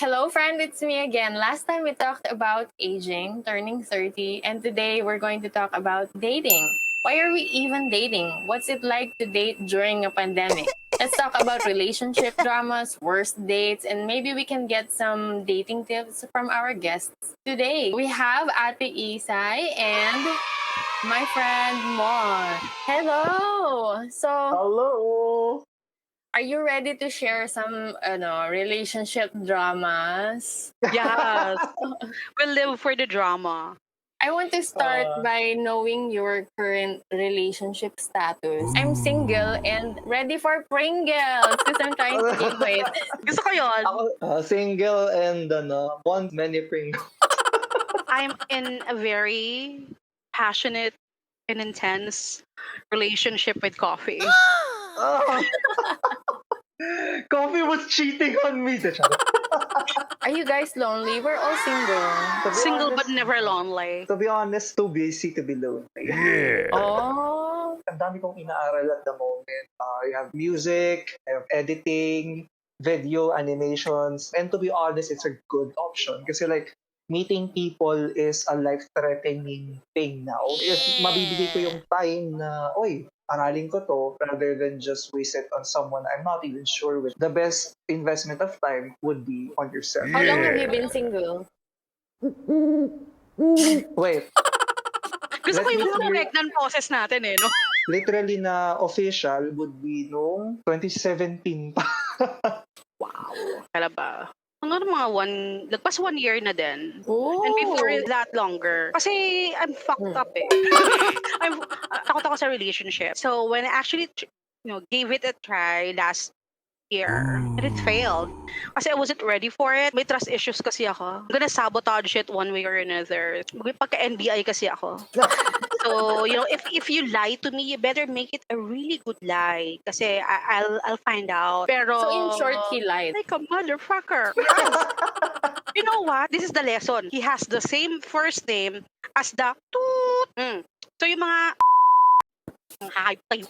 Hello, friend. It's me again. Last time we talked about aging, turning 30, and today we're going to talk about dating. Why are we even dating? What's it like to date during a pandemic? Let's talk about relationship dramas, worst dates, and maybe we can get some dating tips from our guests today. We have Ate Isay and my friend Mon. Hello. So, Hello! are you ready to share some relationship dramas? Yes, we live for the drama. I want to start Uh, by knowing your current relationship status. I'm single and ready for Pringles because I'm trying to gain weight. Gusto ko yun. Ako, single and want many Pringles. I'm in a very passionate and intense relationship with coffee. Ah, Coffee was cheating on me. Are you guys lonely? We're all single. To be Single but honest, never lonely. To be honest, too busy to be lonely. Oh, Ang dami kong inaaral at the moment. You have music, I have editing, video, animations. And to be honest, it's a good option. Kasi like, meeting people is a life-threatening thing now. If mabibigay ko yung time na, oy, aralin ko to, rather than just waste it on someone I'm not even sure with. The best investment of time would be on yourself. how long have you been single? Wait, Gusto Let ko me yung clear- correct ng process natin no? literally na official would be noong 2017 pa. Wow. Kala ba? Ano mga lagpas 1 year na din. Oh, And before that, longer. Kasi I'm fucked up eh. I'm, takot ako sa relationship. So when I actually, gave it a try last year, and it failed. Kasi I wasn't ready for it. May trust issues kasi ako. I'm gonna sabotage it one way or another. May pagka-NBI kasi ako. So, if you lie to me, you better make it a really good lie. Kasi I'll find out. Pero, so in short, he lied. like a motherfucker. You know what? This is the lesson. He has the same first name as the toot. So yung mga hype tayo.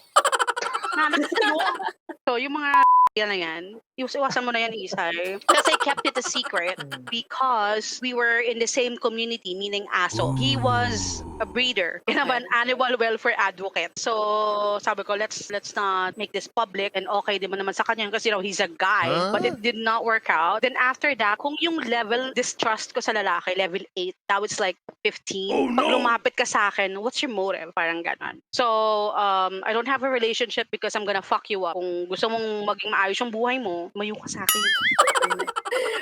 So yung mga yan na yan, iwasan mo na yan, Isay. Because I kept it a secret because we were in the same community, meaning ASO. He was a breeder and I'm an animal welfare advocate. So sabi ko, let's not make this public, and okay din mo naman sa kanya kasi he's a guy. But it did not work out. Then after that, kung yung level distrust ko sa lalaki, level 8, now it's like 15. Pag lumapit ka sa akin, what's your motive? Parang ganon. So, I don't have a relationship because I'm gonna fuck you up. Kung gusto mong maging maayos yung buhay mo, mayo ka sa akin.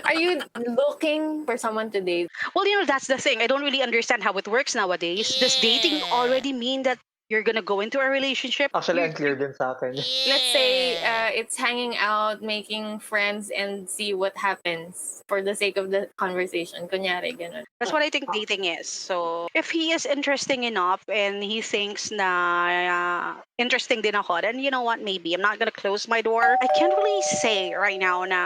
Are you looking for someone to date? Well, that's the thing. I don't really understand how it works nowadays. Does dating already mean that you're gonna go into a relationship? Actually, unclear din sa akin. Let's say it's hanging out, making friends, and see what happens for the sake of the conversation. Kunyari, ganun. That's what I think dating is. So, if he is interesting enough and he thinks na interesting din ako, then you know what, maybe I'm not gonna close my door. I can't really say right now na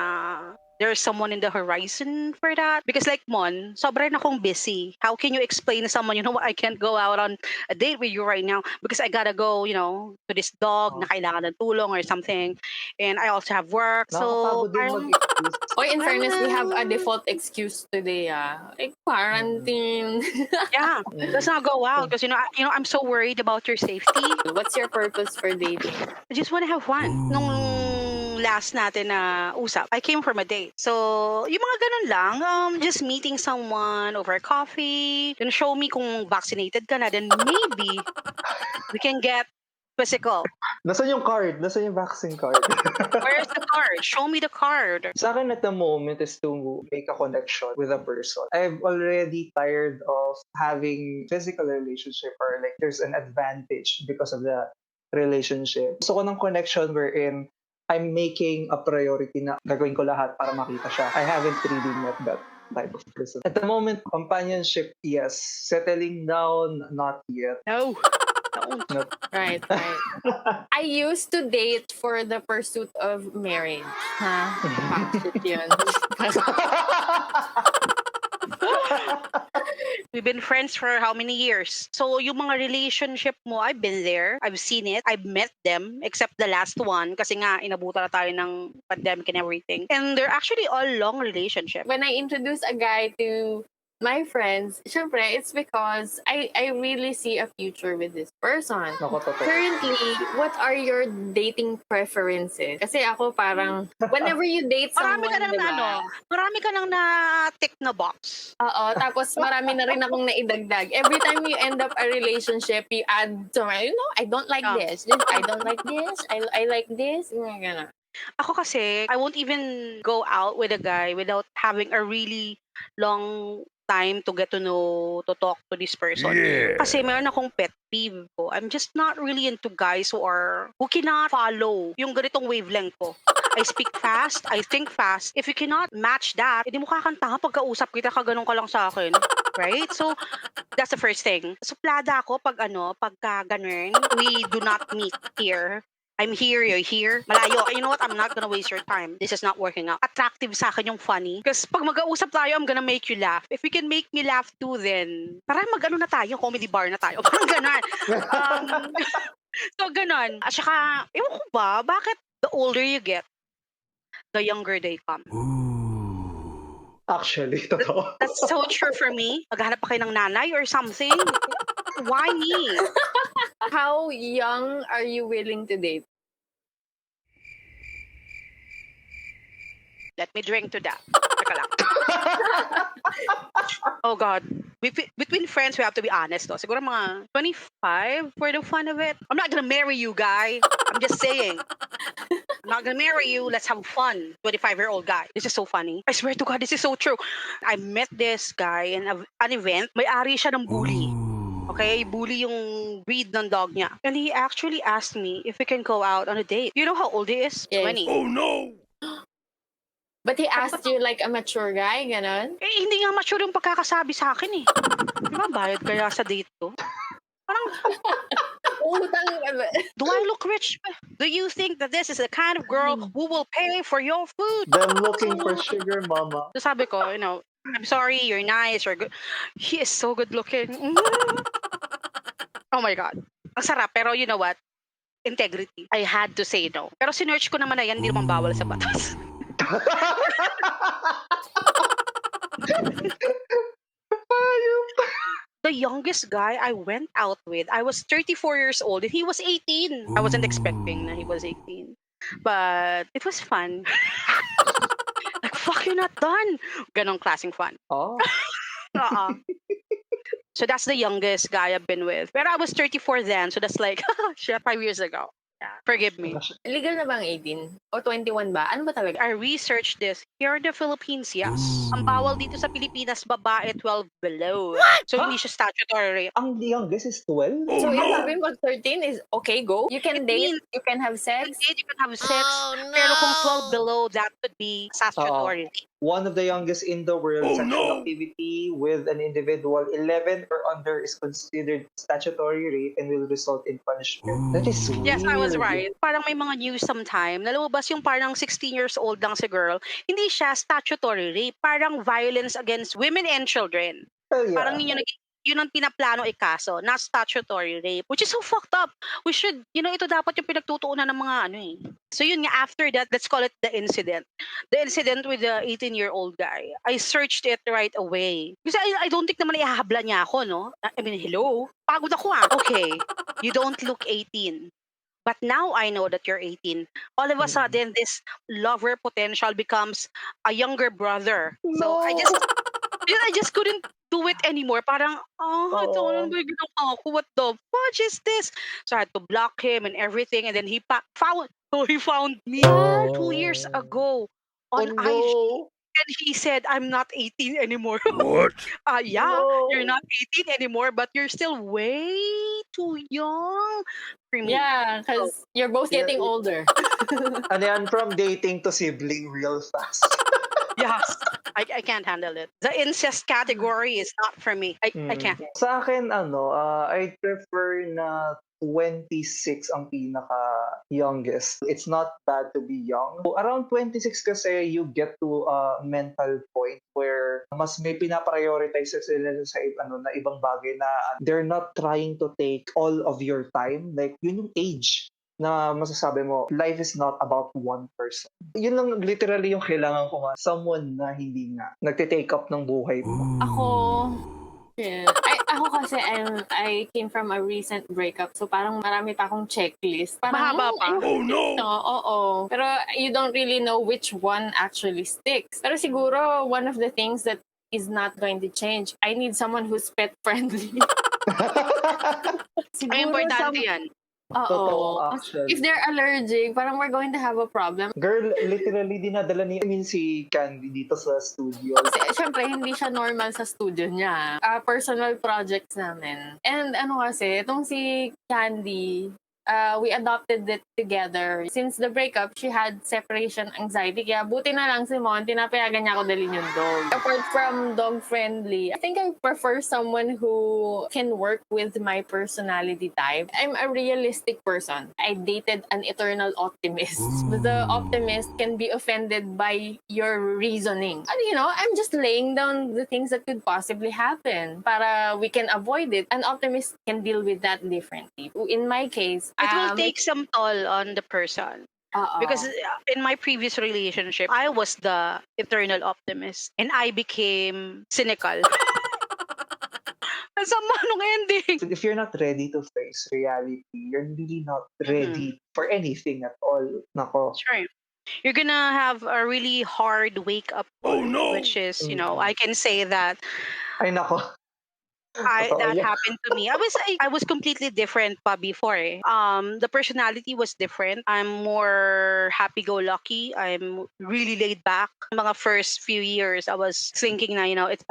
there's someone in the horizon for that. Because like Mon, sobrang akong busy. How can you explain to someone, what, I can't go out on a date with you right now because I gotta go, to this dog na kailangan ng tulong or something. And I also have work. So, Nakakapagod din parang, mag-excuse. Oy, in fairness, we have a default excuse today, like quarantine. yeah, let's not go out because, I'm so worried about your safety. What's your purpose for dating? I just want to have fun. Nung last natin na usap, I came from a date. So, yung mga ganun lang, just meeting someone over coffee, then show me kung vaccinated ka na, then maybe we can get physical. Nasaan yung card? Nasaan yung vaccine card? Where's the card? Show me the card. Sa akin at the moment is to make a connection with a person. I've already tired of having physical relationship or like there's an advantage because of the relationship. Gusto ko ng connection wherein I'm making a priority na gagawin ko lahat para makita siya. I haven't really met that type of person. At the moment, companionship, yes. Settling down, not yet. No. Don't. Nope. Right. I used to date for the pursuit of marriage. Ha? Bakit yun? been friends for how many years? So yung mga relationship mo, I've been there. I've seen it. I've met them, except the last one. Kasi nga, inabutan na tayo ng pandemic and everything. And they're actually all long relationships. When I introduce a guy to my friends, syempre, it's because I really see a future with this person. Nako, totoo. Currently, what are your dating preferences? Kasi ako parang, whenever you date someone, Marami ka nang diba? marami ka nang na-tick na box. Oo, tapos marami na rin akong naidagdag. Every time you end up a relationship, you add someone, I don't like this. I don't like this. I like this. Gana. Ako kasi, I won't even go out with a guy without having a really long time to get to know, to talk to this person. Yeah. Kasi meron akong pet peeve ko. I'm just not really into guys who cannot follow yung ganitong wavelength ko. I speak fast, I think fast. If you cannot match that, hindi mo kakanta nga pagkausap kita, kaganon ka lang sa akin. Right? So, that's the first thing. Suplada ako pagka ganun, we do not meet here. I'm here, you're here. Malayo. You know what? I'm not gonna waste your time. This is not working out. Attractive sa akin yung funny. Because pag mag-uusap tayo, I'm gonna make you laugh. If you can make me laugh too, then parang mag-ano na tayo, comedy bar na tayo. Parang ganon. So, ganon. At saka, ewan ko ba, bakit the older you get, the younger they come? Actually, totoo. That's so true for me. Maghanap pa kayo ng nanay or something. Why me? How young are you willing to date? Let me drink to that. Teka lang. Oh God. Between friends, we have to be honest. No? Siguro mga 25 for the fun of it. I'm not gonna marry you, guy. I'm just saying. I'm not gonna marry you. Let's have fun. 25-year-old guy. This is so funny. I swear to God, this is so true. I met this guy in an event. May-ari siya ng bully. Okay, bully yung breed ng dog niya. And he actually asked me if we can go out on a date. You know how old he is? Yes. 20. Oh no! But he asked you like a mature guy, ganon? Eh, hindi nga mature yung pagkakasabi sa akin eh. Di ba, bayad kaya sa date to? Parang, Utang do I look rich? Do you think that this is the kind of girl who will pay for your food? Them looking for sugar mama. So sabi ko, I'm sorry, you're nice, you're good. He is so good looking. Oh my God. Ang sarap, pero you know what? Integrity. I had to say no. Pero sinearch ko naman na yan, hindi naman bawal sa batas. The youngest guy I went out with, I was 34 years old and he was 18. I wasn't expecting that he was 18. But it was fun. Like, fuck, you're not done. Ganong klaseng fun. Oh, So that's the youngest guy I've been with. But I was 34 then, so that's like, shit, 5 years ago. Yeah, forgive me. Legal na bang 18? O 21 ba? Ano ba talaga? I researched this. Here in the Philippines, yes. Ang bawal dito sa Pilipinas, babae 12 below. So hindi siya statutory rape. ang youngest is 12? Oh So, no! yung sabihin mo 13 is okay, go? You can It date, means- you can have sex? Indeed, you can have sex. Pero kung 12 below, that would be statutory rape. One of the youngest in the world, Oh, sexual no. activity with an individual 11 or under is considered statutory rape and will result in punishment. That is weird. Yes, I was right. Parang may mga news sometime, nalabas yung parang 16 years old lang si girl. Hindi siya statutory rape. Parang violence against women and children. Oh, yeah. Parang yun ang pinaplano ikaso, not statutory rape, which is so fucked up. We should, ito dapat yung pinagtutuunan ng mga So yun nga, after that, let's call it the incident. The incident with the 18-year-old guy. I searched it right away. Kasi I don't think naman ihahabla niya ako, no? I mean, hello? Pagod ako Okay, you don't look 18. But now I know that you're 18. All of a sudden, this lover potential becomes a younger brother. So I just couldn't do it anymore. Parang, I don't know what the fudge is this? So I had to block him and everything. And then he found me 2 years ago on IG. And he said, I'm not 18 anymore. What? Yeah, No. you're not 18 anymore, but you're still way too young for me. Yeah, because you're both Yeah, getting older. Ano yan, from dating to sibling real fast. Yes. I can't handle it. The incest category is not for me. I can't. Sa akin, I prefer na 26 ang pinaka-youngest. It's not bad to be young. Around 26 kasi you get to a mental point where Mas may pinaprioritize sila sa na ibang bagay na they're not trying to take all of your time. Like, yun yung age na masasabi mo, life is not about one person. Yun lang literally yung kailangan ko nga. Someone na hindi nga nagte-take up ng buhay mo. Ako, ako kasi I came from a recent breakup, so parang marami pa akong checklist. Parang, Mahaba pa. Oh no! Oo. Pero you don't really know which one actually sticks. Pero siguro, one of the things that is not going to change, I need someone who's pet friendly. Ay, importante yan. Totoo, Oo. actually. If they're allergic, parang we're going to have a problem. Girl, literally dinadala si Candy dito sa studio. Kasi syempre, hindi siya normal sa studio niya. Personal projects namin. And ano kasi, itong si Candy, we adopted it together. Since the breakup, she had separation anxiety. Kaya buti na lang si Mon, tinapayagan niya ako dalhin yung dog. Apart from dog-friendly, I think I prefer someone who can work with my personality type. I'm a realistic person. I dated an eternal optimist. But the optimist can be offended by your reasoning. And I'm just laying down the things that could possibly happen para we can avoid it. An optimist can deal with that differently. In my case, It will take some toll on the person. Because in my previous relationship, I was the eternal optimist and I became cynical. Ang sama nung ending. If you're not ready to face reality, you're really not ready for anything at all. Nako. Sure. You're gonna have a really hard wake up call, which is, I can say that Ay, nako. that happened to me. I was completely different pa before. The personality was different. I'm more happy-go-lucky. I'm really laid back. Mga first few years, I was thinking na,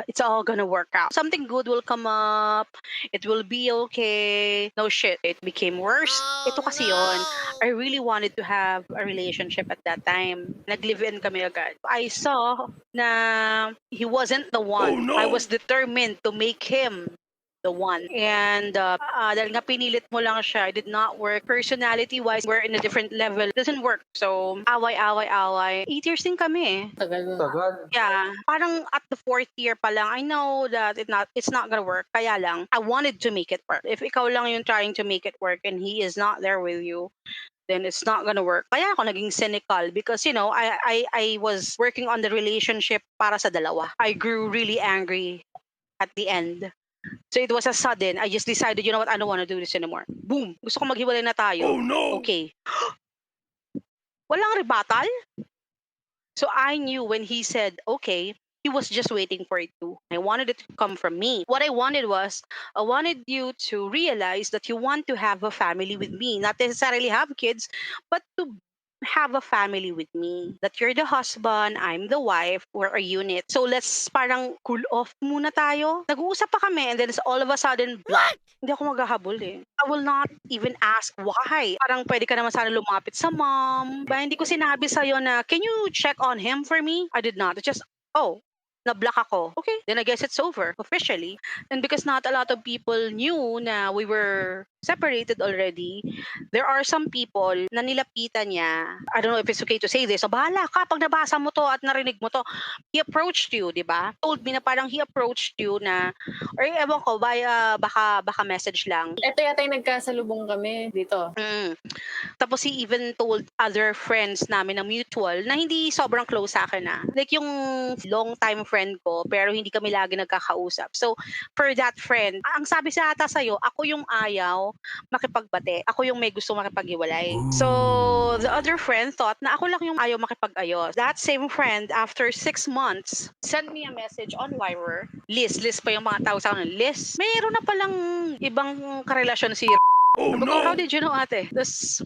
it's all gonna work out. Something good will come up. It will be okay. No shit. It became worse. Ito kasi yun. I really wanted to have a relationship at that time. Nag-live-in kami agad. I saw na he wasn't the one. I was determined to make him the one. And dahil nga pinilit mo lang siya, it did not work. Personality-wise, we're in a different level. It doesn't work. So, away. 8 years din kami eh. Tagal. Yeah. Parang at the 4th year pa lang, I know that it's not gonna work. Kaya lang, I wanted to make it work. If ikaw lang yung trying to make it work and he is not there with you, then it's not gonna work. Kaya ako naging cynical because, I was working on the relationship para sa dalawa. I grew really angry at the end. So it was a sudden, I just decided, you know what, I don't want to do this anymore. Boom! Gusto ko maghiwalay na tayo. Oh no! Okay. Walang rebuttal? So I knew when he said, okay, he was just waiting for it to. I wanted it to come from me. What I wanted was, I wanted you to realize that you want to have a family with me. Not necessarily have kids, but to have a family with me. That you're the husband, I'm the wife, we're a unit. So let's parang cool off muna tayo. Nag-uusap pa kami and then all of a sudden, blah! Hindi ako maghahabol eh. I will not even ask why. Parang pwede ka naman sana lumapit sa mom. Ba, hindi ko sinabi sa'yo na, can you check on him for me? I did not. It's just, na-block ako. Okay, then I guess it's over officially. And because not a lot of people knew na we were separated already, there are some people na nilapitan niya. I don't know if it's okay to say this. So, bahala ka pag nabasa mo to at narinig mo to. He approached you, di ba? Told me na parang he approached you na, or ewan ko, baka message lang. Ito yata yung nagkasalubong kami dito. Tapos he even told other friends namin na mutual na hindi sobrang close sa akin na. Like yung long time friend ko, pero hindi kami lagi nagkakausap. So, for that friend, ang sabi sa ata sa'yo, ako yung ayaw makipagbate. Ako yung may gusto makipaghiwalay. So, the other friend thought na ako lang yung ayaw makipag-ayos. That same friend, after 6 months, sent me a message on Viber. Liz pa yung mga tao sa akin. Liz, mayroon na palang ibang karelasyon si how did you know, ate? Tapos,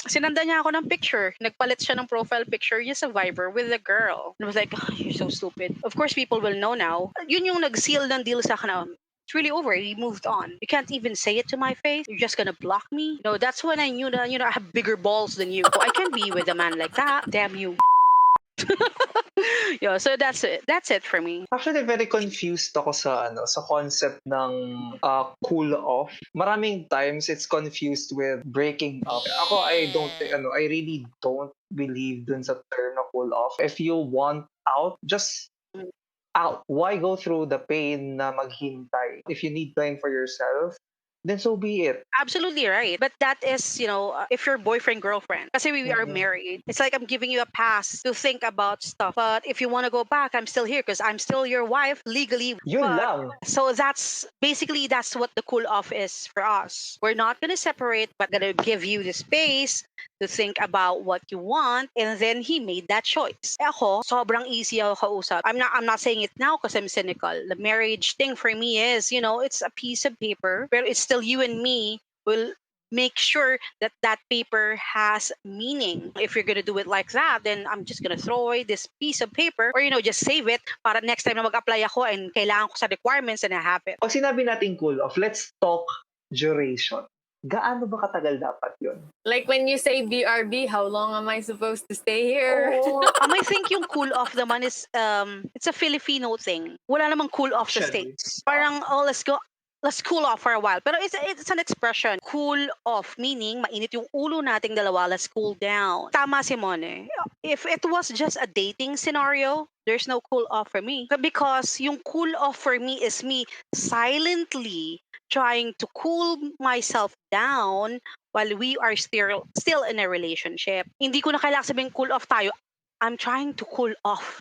sinanda niya ako ng picture. Nagpalit siya ng profile picture niya sa Viber with a girl. And I was like, you're so stupid. Of course, people will know now. Yun yung nag-seal ng deal sa akin na, it's really over. He moved on. You can't even say it to my face. You're just gonna block me. That's when I knew that, I have bigger balls than you. So I can't be with a man like that. Damn you. Yeah, so that's it for me. Actually, very confused ako sa concept ng cool off. Maraming times it's confused with breaking up. Ako, I really don't believe dun sa term na cool off. If you want out, just why go through the pain na maghintay? If you need time for yourself, then so be it. Absolutely right. But that is, if you're boyfriend, girlfriend, kasi we are Mhm. married, it's like I'm giving you a pass to think about stuff. But if you want to go back, I'm still here because I'm still your wife legally. Yun But lang. so that's what the cool off is for us. We're not going to separate, but going to give you the space to think about what you want, and then he made that choice. Ako, sobrang easy ako kausap. I'm not saying it now because I'm cynical. The marriage thing for me is, it's a piece of paper, but it's still you and me will make sure that that paper has meaning. If you're gonna do it like that, then I'm just gonna throw away this piece of paper, or just save it para next time na mag-apply ako and kailangan ko sa requirements and I have it. Pag sinabi natin cool off, let's talk duration. Gaano ba katagal dapat yun? Like when you say BRB, how long am I supposed to stay here? I think yung cool off naman is it's a Filipino thing. Wala namang cool off sa Actually. States. Parang let's cool off for a while. Pero it's an expression. Cool off, meaning mainit yung ulo nating dalawa, let's cool down. Tama si Mone. If it was just a dating scenario, there's no cool off for me. Because yung cool off for me is me silently trying to cool myself down while we are still in a relationship. Hindi ko na kailangan sabing cool off tayo. I'm trying to cool off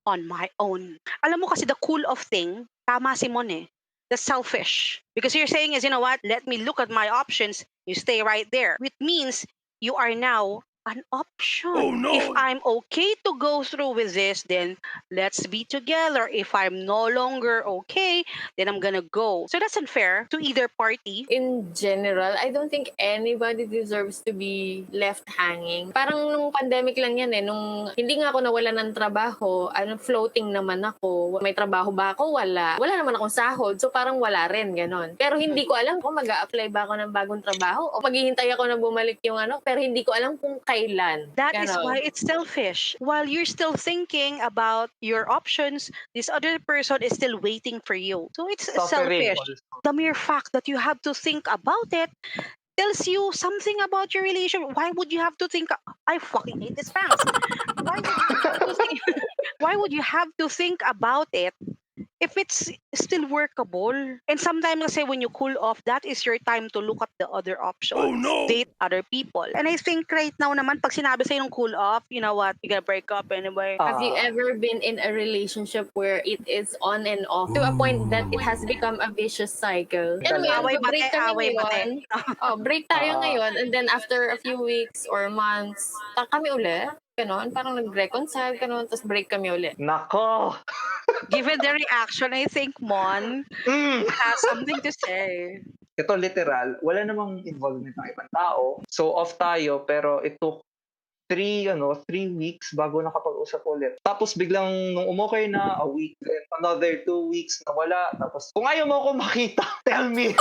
on my own. Alam mo kasi the cool off thing, tama si Mon eh. That's selfish. Because you're saying is, you know what, let me look at my options. You stay right there. Which means you are now an option. Oh, no. If I'm okay to go through with this, then let's be together. If I'm no longer okay, then I'm gonna go. So that's unfair to either party. In general, I don't think anybody deserves to be left hanging. Parang nung pandemic lang yan eh, nung hindi nga ako nawala ng trabaho, floating naman ako. May trabaho ba ako? Wala. Wala naman akong sahod, so parang wala rin, ganon. Pero hindi ko alam kung mag-a-apply ba ako ng bagong trabaho o maghihintay ako na bumalik yung pero hindi ko alam kung kailan. That is Ganon. why it's selfish. While you're still thinking about your options, this other person is still waiting for you. So it's Suffering selfish. also. The mere fact that you have to think about it tells you something about your relationship. Why would you have to think? I fucking hate this fans. Why would you have to think about it if it's still workable? And sometimes kasi when you cool off, that is your time to look at the other options. Oh, no. Date other people. And I think right now naman, pag sinabi sa'yo ng cool off, you know what? You're gonna break up anyway. Have you ever been in a relationship where it is on and off to a point that it has become a vicious cycle? Talaga. Away break bate, kami away ngayon. Break tayo Ah. ngayon, and then after a few weeks or months, kami uli. Ganon, parang nag-reconcile, ganon, tapos break kami uli. Nako! Given the reaction, I think Mon has something to say. Ito literal, wala namang involvement ng ibang tao. So off tayo, pero it took 3 weeks bago nakapag-usap ulit. Tapos biglang nung umokay na, a week, then another 2 weeks na wala. Tapos kung ayaw mo ako makita, tell me.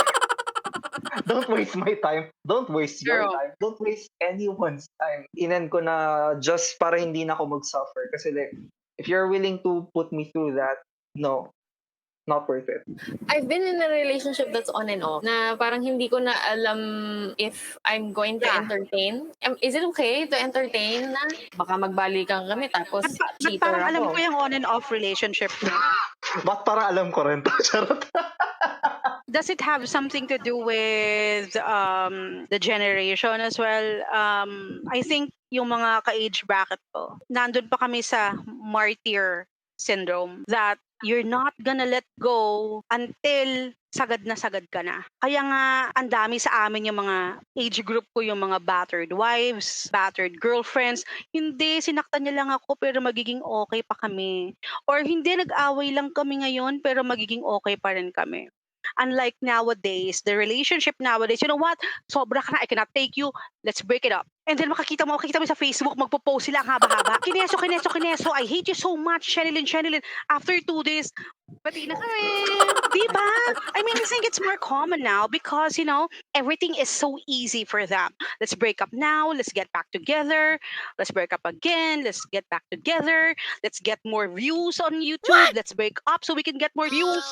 Don't waste my time. Don't waste your Girl. time. Don't waste anyone's time. Inan ko na just para hindi na ako mag-suffer. Kasi like, if you're willing to put me through that, no. Not worth it. I've been in a relationship that's on and off na parang hindi ko na alam if I'm going to Yeah. entertain. Is it okay to entertain na? Baka magbalikan kami tapos But cheater parang alam ako. ko yung on and off relationship mo. Ba't para alam ko rin to? Charot. Does it have something to do with the generation as well? I think yung mga ka-age bracket ko, nandun pa kami sa martyr syndrome that you're not gonna let go until sagad na sagad ka na. Kaya nga, ang dami sa amin yung mga age group ko, yung mga battered wives, battered girlfriends. Hindi, sinaktan niya lang ako pero magiging okay pa kami. Or hindi, nag-away lang kami ngayon pero magiging okay pa rin kami. Unlike nowadays, the relationship nowadays, you know what? Sobra ka na, I cannot take you. Let's break it up. And then makikita mo sa Facebook, magpo-post sila ang haba-haba. Kineso, I hate you so much, Sherilyn. After 2 days, pati na kami. Diba? I mean, I think it's more common now because, everything is so easy for them. Let's break up now. Let's get back together. Let's break up again. Let's get back together. Let's get more views on YouTube. Let's break up so we can get more views.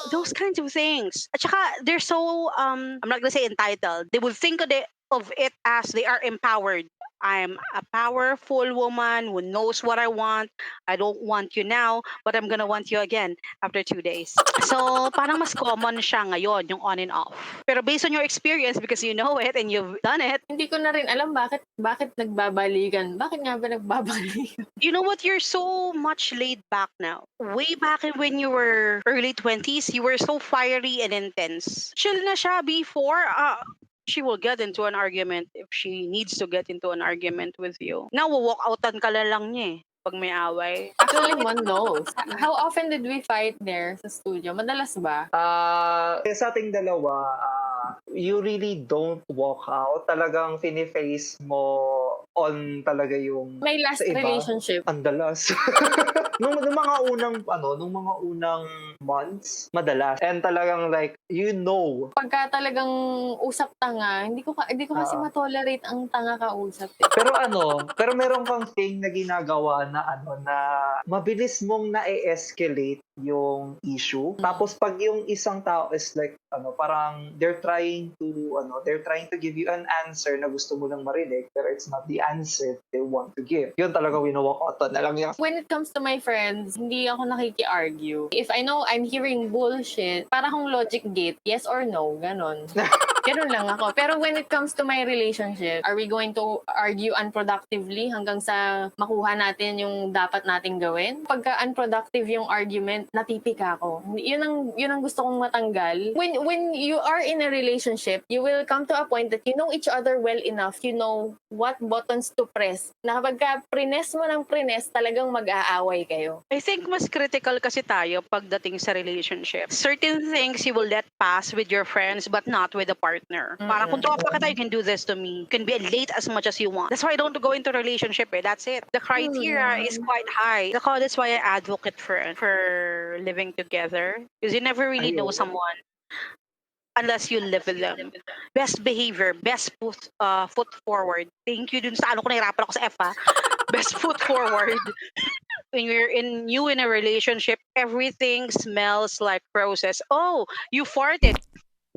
Those kinds of things. At saka, they're so, I'm not gonna say entitled. They would think of it as they are empowered. I'm a powerful woman who knows what I want. I don't want you now, but I'm gonna want you again after 2 days. So, parang mas common siya ngayon, yung on and off. Pero based on your experience, because you know it and you've done it, Hindi ko na rin alam bakit nagbabalikan. Bakit nga ba nagbabalikan? you know what? You're so much laid back now. Way back when you were early 20s, you were so fiery and intense. Chill na siya before. She will get into an argument if she needs to get into an argument with you. Now, walk outan ka na lang niya pag may away. Actually, Mon knows. How often did we fight there sa studio? Madalas ba? Sa ating dalawa, you really don't walk out. Talagang fini-face mo on talaga yung May last sa iba. relationship. Andalas. nung mga unang months, madalas. And talagang like, Pagka talagang usap tanga, hindi ko kasi matolerate ang tanga kausap. pero meron kang thing na ginagawa na mabilis mong na-escalate yung issue. Tapos pag yung isang tao is like parang they're trying to give you an answer na gusto mo lang marinig, pero it's not the answer they want to give. Yun talaga winawalk out na lang yan. When it comes to my friends, hindi ako nakiki-argue. If I know I'm hearing bullshit, para akong logic gate, yes or no, ganon. Ganon lang ako. Pero when it comes to my relationship, are we going to argue unproductively hanggang sa makuha natin yung dapat nating gawin? Pagka unproductive yung argument, natipika ako. Yun ang gusto kong matanggal. When you are in a relationship, you will come to a point that you know each other well enough, you know what buttons to press. Na kapag prines mo ng prines, talagang mag-aaway kayo. I think mas critical kasi tayo pagdating sa relationship. Certain things you will let pass with your friends but not with a partner. Parang kung tropa ka tayo, you can do this to me. You can be late as much as you want. That's why I don't go into a relationship. That's it. The criteria is quite high. That's why I advocate for living together. Because you never really know someone unless you live with them. Best behavior, best foot forward. Thank you dun sa ko nahirapan ako sa F Best foot forward. When you're in a relationship, everything smells like roses. Oh, you farted.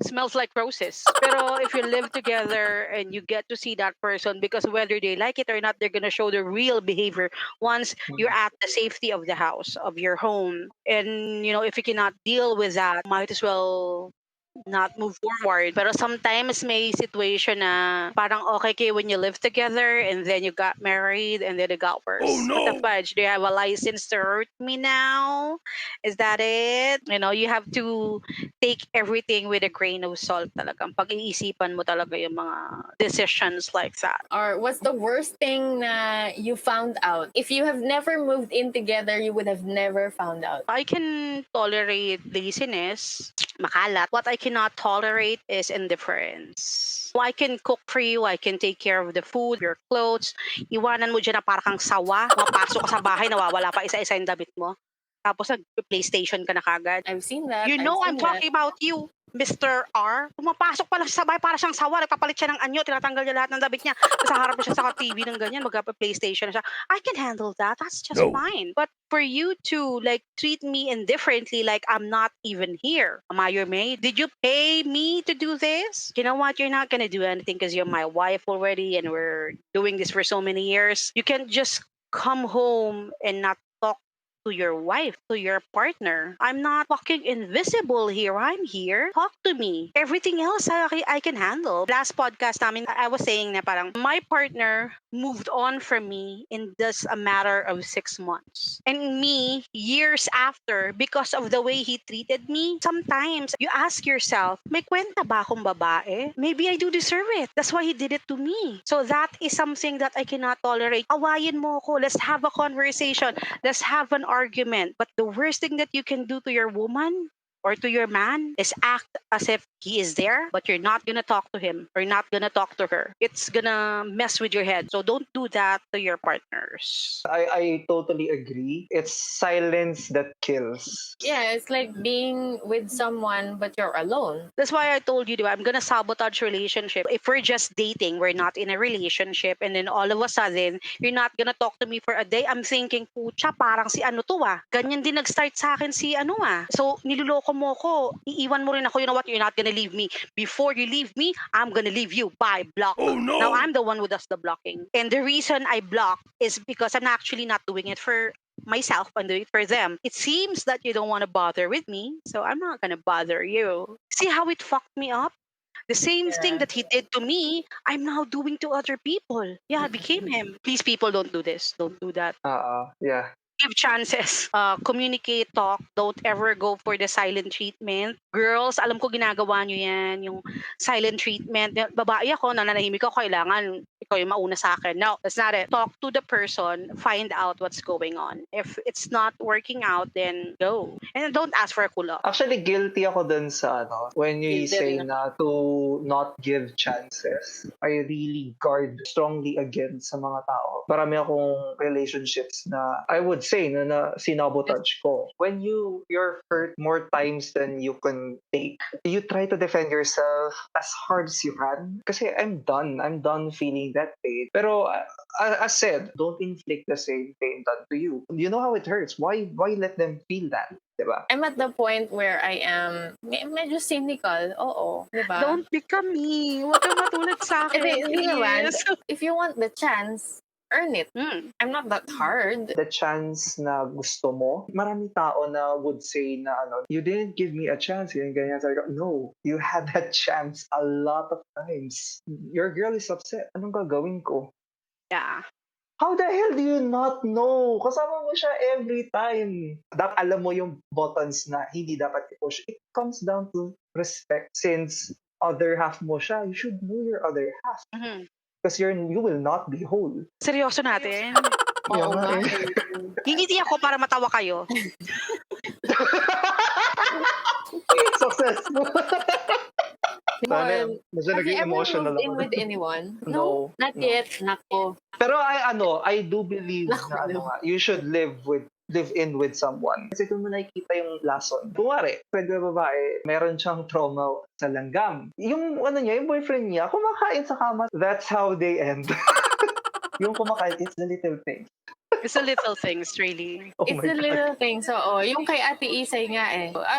Smells like roses. Pero if you live together and you get to see that person, because whether they like it or not, they're gonna show the real behavior once you're at the safety of the house, of your home. And if you cannot deal with that, might as well not move forward. Pero sometimes may situation na parang okay kayo when you live together and then you got married and then it got worse. Oh no! What the fudge? Do you have a license to hurt me now? Is that it? You have to take everything with a grain of salt talagang. Pag-iisipan mo talaga yung mga decisions like that. Or what's the worst thing na you found out? If you have never moved in together, you would have never found out. I can tolerate laziness, makalat. What I cannot tolerate is indifference. I can cook for you, I can take care of the food, your clothes. Iwanan mo dyan na parang kang sawa. Mapasok ka sa bahay, nawawala pa isa-isa yung damit mo. Tapos nag-PlayStation ka na kagad. I've seen that. I'm talking about you. Mr. R, pumapasok pa lang siya sa bahay para siyang sawa, nagpapalit siya ng anyo, tinatanggal niya lahat ng damit niya, sa harap siya sa TV ng ganyan, magpa-PlayStation siya. I can handle that, that's just fine. But for you to treat me indifferently like I'm not even here, am I your maid? Did you pay me to do this? You know what, you're not gonna do anything because you're my wife already and we're doing this for so many years. You can't just come home and not talk to your wife, to your partner. I'm not fucking invisible here. I'm here. Talk to me. Everything else I can handle. Last podcast namin, I was saying na parang my partner moved on from me in just a matter of 6 months. And me, years after, because of the way he treated me, sometimes you ask yourself, may kwenta ba akong babae? Maybe I do deserve it. That's why he did it to me. So that is something that I cannot tolerate. Awayin mo ako. Let's have a conversation. Let's have an argument. But the worst thing that you can do to your woman or to your man is act as if he is there, but you're not gonna talk to him or not gonna talk to her. It's gonna mess with your head. So don't do that to your partners. I totally agree. It's silence that kills. Yeah, it's like being with someone but you're alone. That's why I told you, diba, I'm gonna sabotage relationship. If we're just dating, we're not in a relationship, and then all of a sudden, you're not gonna talk to me for a day, I'm thinking, pucha, parang si ano to ganyan din nag-start sa akin si ano So, niloloko mo ko, iiwan mo rin ako, you know what, you're not gonna leave me. Before you leave me, I'm gonna leave you. Bye, block. Now I'm the one who does the blocking. And the reason I block is because I'm actually not doing it for myself, I'm doing it for them. It seems that you don't want to bother with me, so I'm not gonna bother you. See how it fucked me up? The same thing Yeah. that he did to me, I'm now doing to other people. Yeah, I became him. Please, people, don't do this. Don't do that. Yeah. Give chances. Communicate, talk. Don't ever go for the silent treatment. Girls, alam ko ginagawa nyo yan, yung silent treatment. Babae ako, nananahimik ako, kailangan ikaw yung mauna sa akin. No, that's not it. Talk to the person, find out what's going on. If it's not working out, then go. And don't ask for a cool off. Actually, guilty ako dun sa when you Guilty say rin na to not give chances. I really guard strongly against sa mga tao. Marami akong relationships na I would say na sinabotage ko. When you're hurt more times than you can take, you try to defend yourself as hard as you can. Kasi I'm done. I'm done feeling that pain. Pero as said, don't inflict the same pain done to you. You know how it hurts. Why let them feel that? Diba? I'm at the point where I am medyo cynical. Oo, di ba? Don't become me. Huwag kang matulad sa akin. Hindi naman. please. If you want the chance, earn it. I'm not that hard. The chance na gusto mo, marami tao na would say na you didn't give me a chance, ganyan. Sabi ko, no, you had that chance a lot of times. Your girl is upset. Anong gagawin ko? Yeah. How the hell do you not know? Kasama mo siya every time. Dapat alam mo yung buttons na hindi dapat i-push. It comes down to respect. Since other half mo siya, you should know your other half. Because you will not be whole. Seryoso natin. Oo nga. nga Ngingiti ako para matawa kayo. Successful. Well, Medyo have you naging ever emotional moved in ako. with anyone? No. Not No. yet. Nako. Pero I do believe Naku, na no. you should live in with someone. Kasi kung mo nakikita yung lason, kunwari, pwede babae, meron siyang trauma sa langgam. Yung yung boyfriend niya, kumakain sa kama. That's how they end. Yung kumakain, it's the little thing. It's the little things, really. Oh It's my the God. little things. So, yung kay Ate Isay nga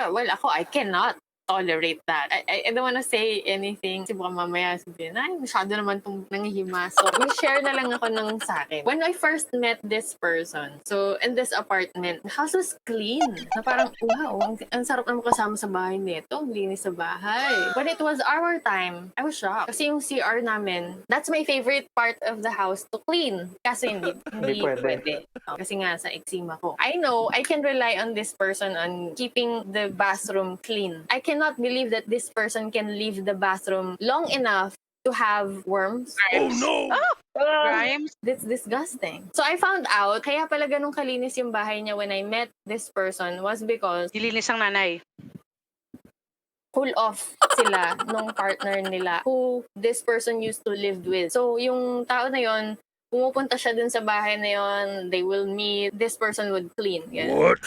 well, ako, I cannot tolerate that. I don't wanna say anything. Kasi baka mamaya sabihin, ay, masyado naman itong nangihimasok. Mag-share na lang ako ng sa akin. When I first met this person, so in this apartment, the house was clean. Na parang, wow, ang sarap naman kasama sa bahay nito. Ang linis sa bahay. When it was our time, I was shocked. Kasi yung CR namin, that's my favorite part of the house to clean. Kasi hindi pwede. Kasi nga sa eczema ko. I know I can rely on this person on keeping the bathroom clean. I cannot believe that this person can leave the bathroom long enough to have worms. Grimes. Grimes. That's disgusting. So I found out, kaya pala ganun kalinis yung bahay niya when I met this person was because Dilinis ang nanay. cool off sila nung partner nila who this person used to live with. So yung tao na yon, pumupunta siya dun sa bahay na yon, they will meet, this person would clean. Ganun.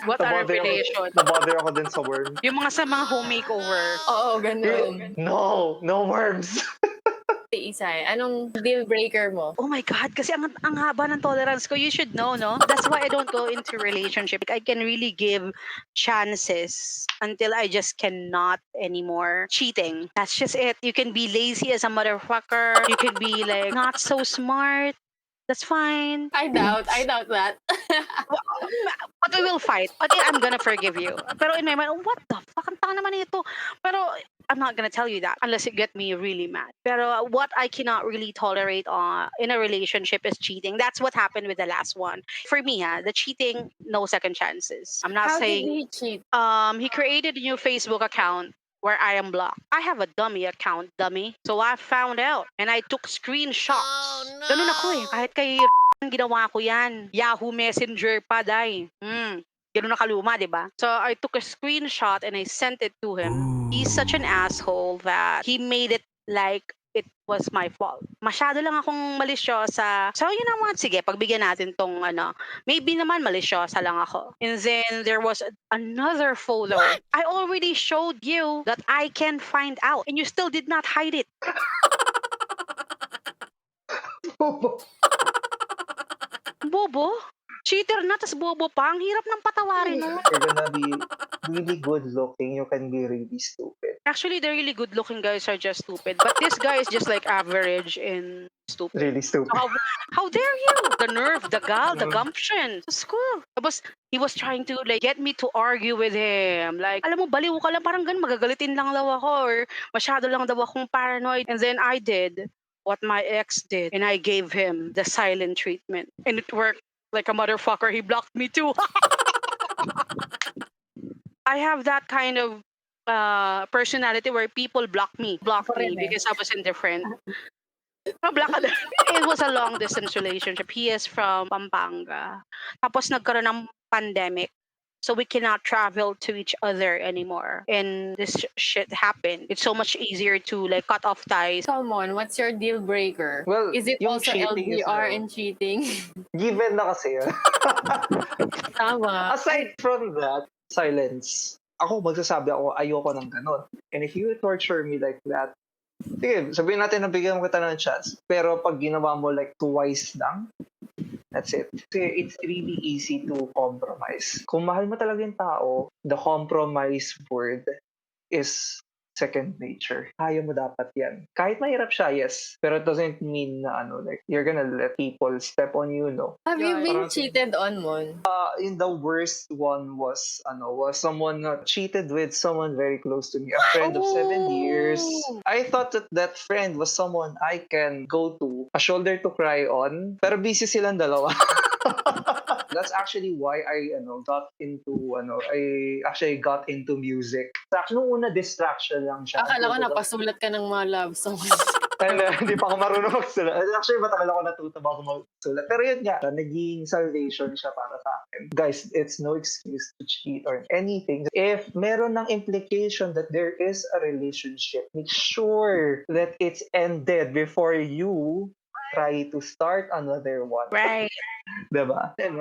What a revelation. Nabother ako din sa worm. Yung mga sa mga home makeover. Oo, ganun. No worms. Ate Isay, anong deal breaker mo? Oh my God, kasi ang haba ng tolerance ko. You should know, no? That's why I don't go into relationship. I can really give chances until I just cannot anymore. Cheating. That's just it. You can be lazy as a motherfucker. You can be like not so smart. That's fine. I doubt that. But we will fight. But I'm gonna forgive you. Pero in my mind, what the fuck? Ang tanga naman ito. Pero I'm not gonna tell you that unless you get me really mad. Pero what I cannot really tolerate in a relationship is cheating. That's what happened with the last one. For me, the cheating, no second chances. I'm not How saying did he cheat? he created a new Facebook account where I am blocked. I have a dummy account, dummy. So I found out and I took screenshots. Oh, no. Ganun ako eh. Kahit kay ginawa ko yan. Yahoo Messenger pa, day. Ganun na kaluma, di ba? So I took a screenshot and I sent it to him. He's such an asshole that he made it like it was my fault. Masyado lang akong malisyosa. So, you know what? Sige, pagbigyan natin tong maybe naman malisyosa lang ako. And then there was another photo. I already showed you that I can find out. And you still did not hide it. Bobo? cheater na, tas bobo pa. Ang hirap ng patawarin mo. You're gonna be really good looking, you can be really stupid. Actually, the really good-looking guys are just stupid. But this guy is just like average and stupid. Really stupid. So how dare you? The nerve, the gall, the gumption. Sa school. Tapos, he was trying to like get me to argue with him. Like, alam mo, baliw ka lang. Parang ganun, magagalitin lang daw ako. Or masyado lang daw akong paranoid. And then I did what my ex did. And I gave him the silent treatment. And it worked like a motherfucker. He blocked me too. I have that kind of personality where people block me because I was indifferent. Block ka din. It was a long distance relationship. He is from Pampanga. Tapos nagkaroon ng pandemic. So we cannot travel to each other anymore. And this shit happened. It's so much easier to like cut off ties. Come on, what's your deal breaker? Well, Is it yung also cheating is LDR no. and cheating? Given na kasi yun. Tama. Aside from that, silence. Ako, magsasabi ako, ayoko ng ganun. And if you torture me like that, sige, sabihin natin na bigyan mo kita ng chance. Pero pag ginawa mo like twice lang, that's it. Kasi it's really easy to compromise. Kung mahal mo talaga yung tao, the compromise word is second nature. Kaya mo dapat yan. Kahit mahirap siya, yes. Pero it doesn't mean na like, you're gonna let people step on you, no? Have you Yeah, been parang- cheated on, Mon? In the worst one was someone cheated with someone very close to me, a friend of 7 years. Oh. I thought that friend was someone I can go to, a shoulder to cry on, pero busy silang dalawa. That's actually why I got into music. Actually, nung una distraction lang siya. Akala ko napasulat ka ng mga love songs. Hindi pa ako marunong magsulat. Actually, matagal ako natuto bago magsulat. Pero yun nga, naging salvation siya para sa akin. Guys, it's no excuse to cheat or anything. If meron ng implication that there is a relationship, make sure that it's ended before you try to start another one. Right. Diba? And,